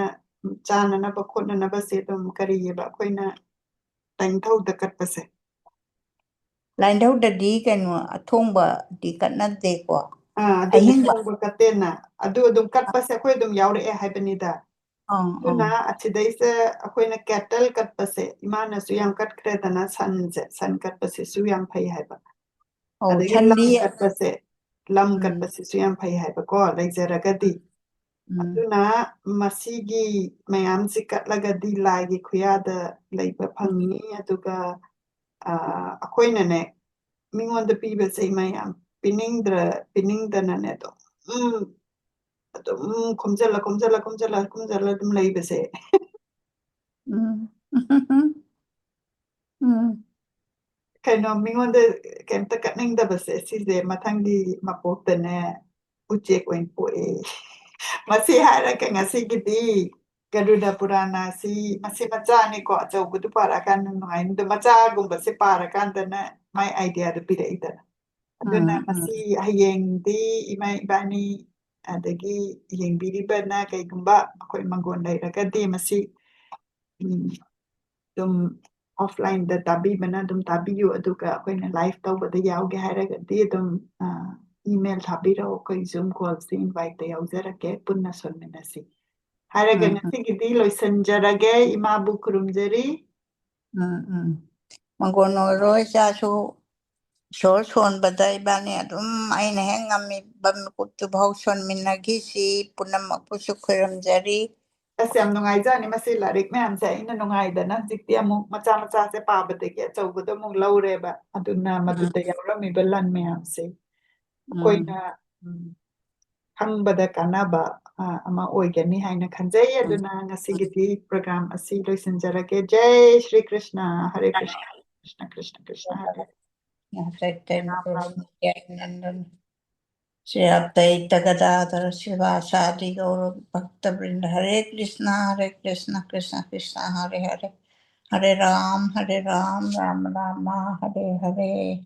ꯆꯥꯅꯅꯕ ꯈꯣꯠꯅꯅꯕꯁꯦ ꯑꯗꯨꯝ ꯀꯔꯤꯌꯦꯕ ꯑꯩꯈꯣꯏꯅ ꯂꯥꯏꯅꯤꯡꯊꯧꯗ ꯀꯠꯄꯁꯦ ꯂꯥꯏꯅꯤꯡꯊꯧꯗꯗꯤ ꯀꯩꯅꯣ ꯑꯊꯣꯡꯕꯗꯤ ꯀꯠꯅꯗꯦꯀꯣ ꯑꯗꯨꯅ ꯊꯣꯡꯕ ꯀꯠꯇꯦꯅ ꯑꯗꯨ ꯑꯗꯨꯝ ꯀꯠꯄꯁꯦ ꯑꯩꯈꯣꯏ ꯑꯗꯨꯝ ꯌꯥꯎꯔꯛꯑꯦ ꯍꯥꯏꯕꯅꯤꯗ ꯑꯗꯨꯅ ꯑꯁꯤꯗꯩꯁꯦ ꯑꯩꯈꯣꯏꯅ ꯀꯦꯇꯜ ꯀꯠꯄꯁꯦ ꯏꯃꯥꯅꯁꯨ ꯌꯥꯝ ꯀꯠꯈ꯭ꯔꯦꯗꯅ ꯁꯟꯁꯦ ꯁꯟ ꯀꯠꯄꯁꯤꯁꯨ ꯌꯥꯝ ꯐꯩ ꯍꯥꯏꯕ ꯑꯗꯒꯤ ꯂꯝ ꯀꯠꯄꯁꯦ ꯂꯝ ꯀꯠꯄꯁꯤꯁꯨ ꯌꯥꯝ ꯐꯩ ꯍꯥꯏꯕꯀꯣ ꯂꯩꯖꯔꯒꯗꯤ ꯑꯗꯨꯅ ꯃꯁꯤꯒꯤ ꯃꯌꯥꯝꯁꯤ ꯀꯠꯂꯒꯗꯤ ꯂꯥꯏꯒꯤ ꯈꯨꯌꯥꯗ ꯂꯩꯕ ꯐꯪꯉꯤ ꯑꯗꯨꯒ ꯑꯩꯈꯣꯏꯅꯅꯦ ꯃꯤꯉꯣꯟꯗ ꯄꯤꯕꯁꯦ ꯃꯌꯥꯝ ꯄꯤꯅꯤꯡꯗꯅꯅꯦ ꯑꯗꯨꯝ ꯈꯣꯝꯖꯤꯜꯂ ꯑꯗꯨꯝ ꯂꯩꯕꯁꯦ ꯀꯩꯅꯣ ꯃꯤꯉꯣꯟꯗ ꯀꯩꯝꯇ ꯀꯠꯅꯤꯡꯗꯕꯁꯦ ꯁꯤꯁꯦ ꯃꯊꯪꯒꯤ ꯃꯄꯣꯛꯇꯅꯦ ꯎꯆꯦꯛ ꯑꯣꯏꯅ ꯄꯣꯛꯑꯦ ꯃꯁꯤ ꯍꯥꯏꯔꯒ ꯉꯁꯤꯒꯤꯗꯤ ꯒꯔꯨꯗ ꯄꯨꯔꯥꯅ ꯑꯁꯤ ꯃꯁꯤ ꯃꯆꯥꯅꯤꯀꯣ ꯑꯆꯧꯕꯗꯨ ꯄꯥꯔꯛꯑꯀꯥꯟꯗ ꯅꯨꯡꯉꯥꯏꯅꯤꯗ ꯃꯆꯥꯒꯨꯝꯕꯁꯦ ꯄꯥꯔꯀꯥꯟꯗꯅ ꯃꯥꯏ ꯑꯥꯏꯗꯤꯌꯥꯗꯨ ꯄꯤꯔꯛꯏꯗꯅ ꯑꯗꯨꯅ ꯃꯁꯤ ꯍꯌꯦꯡꯗꯤ ꯏꯃꯥ ꯏꯕꯥꯅꯤ ꯑꯗꯒꯤ ꯌꯦꯡꯕꯤꯔꯤꯕꯅ ꯀꯩꯒꯨꯝꯕ ꯑꯩꯈꯣꯏ ꯃꯪꯒꯣꯟ ꯂꯩꯔꯒꯗꯤ ꯃꯁꯤ ꯑꯗꯨꯝ ꯑꯣꯐꯂꯥꯏꯟꯗ ꯇꯥꯕꯤꯕꯅ ꯑꯗꯨꯝ ꯇꯥꯕꯤꯌꯨ ꯑꯗꯨꯒ ꯑꯩꯈꯣꯏꯅ ꯂꯥꯏꯚ ꯇꯧꯕꯗ ꯌꯥꯎꯒꯦ ꯍꯥꯏꯔꯒꯗꯤ ꯑꯗꯨꯝ ꯏꯃꯦꯜ ꯊꯥꯕꯤꯔꯛꯑꯣ ꯑꯩꯈꯣꯏ ꯖꯨꯝ ꯀꯣꯜꯁꯤ ꯏꯟꯚꯥꯏꯠꯇ ꯌꯥꯎꯖꯔꯛꯀꯦ ꯄꯨꯟꯅ ꯁꯣꯟꯃꯤꯟꯅꯁꯤ ꯍꯥꯏꯔꯒ ꯉꯁꯤꯒꯤꯗꯤ ꯂꯣꯏꯁꯤꯟꯖꯔꯒꯦ ꯏꯃꯥꯕꯨ ꯈꯨꯔꯨꯝꯖꯔꯤ ꯃꯪꯒꯣꯟ ꯑꯣꯏꯔꯣ ꯏꯆꯥꯁꯨ ꯏꯁꯣꯔ ꯁꯣꯟꯕꯗ ꯏꯕꯥꯅꯤ ꯑꯗꯨꯝ ꯑꯩꯅ ꯍꯦꯛ ꯉꯝꯃꯤꯕ ꯃꯤꯀꯨꯞꯇꯨꯐꯥꯎ ꯁꯣꯟꯃꯤꯟꯅꯈꯤꯁꯤ ꯄꯨꯝꯅꯃꯛꯄꯨꯁꯨ ꯈꯣꯏꯔꯝꯖꯔꯤ ꯑꯁ ꯌꯥꯝ ꯅꯨꯡꯉꯥꯏꯖꯥꯅꯤ ꯃꯁꯤ ꯂꯥꯏꯔꯤꯛ ꯃꯌꯥꯝꯁꯦ ꯑꯩꯅ ꯅꯨꯡꯉꯥꯏꯗꯅ ꯍꯧꯖꯤꯛꯇꯤ ꯑꯃꯨꯛ ꯃꯆꯥ ꯃꯆꯥꯁꯦ ꯄꯥꯕꯗꯒꯤ ꯑꯆꯧꯕꯗꯣ ꯑꯃꯨꯛ ꯂꯧꯔꯦꯕ ꯑꯗꯨꯅ ꯃꯗꯨꯗ ꯌꯥꯎꯔꯝꯃꯤꯕ ꯂꯟ ꯃꯌꯥꯝꯁꯦ ꯑꯩꯈꯣꯏꯅ ꯈꯪꯕꯗ ꯀꯥꯟꯅꯕ ꯑꯃ ꯑꯣꯏꯒꯅꯤ ꯍꯥꯏꯅ ꯈꯟꯖꯩ ꯑꯗꯨꯅ ꯉꯁꯤꯒꯤꯗꯤ ꯄ꯭ꯔꯣꯒ꯭ꯔꯥꯝ ꯑꯁꯤ ꯂꯣꯏꯁꯤꯟꯖꯔꯒꯦ ꯖय श्री कृष्ण हरे कृष्ण कृष्ण कृष्ण कृष्ण हरे श्री अद्वैत गदाधर शिवासादि गौर भक्त वृंद हरे कृष्ण कृष्ण कृष्ण हरे हरे हरे राम राम राम हरे हरे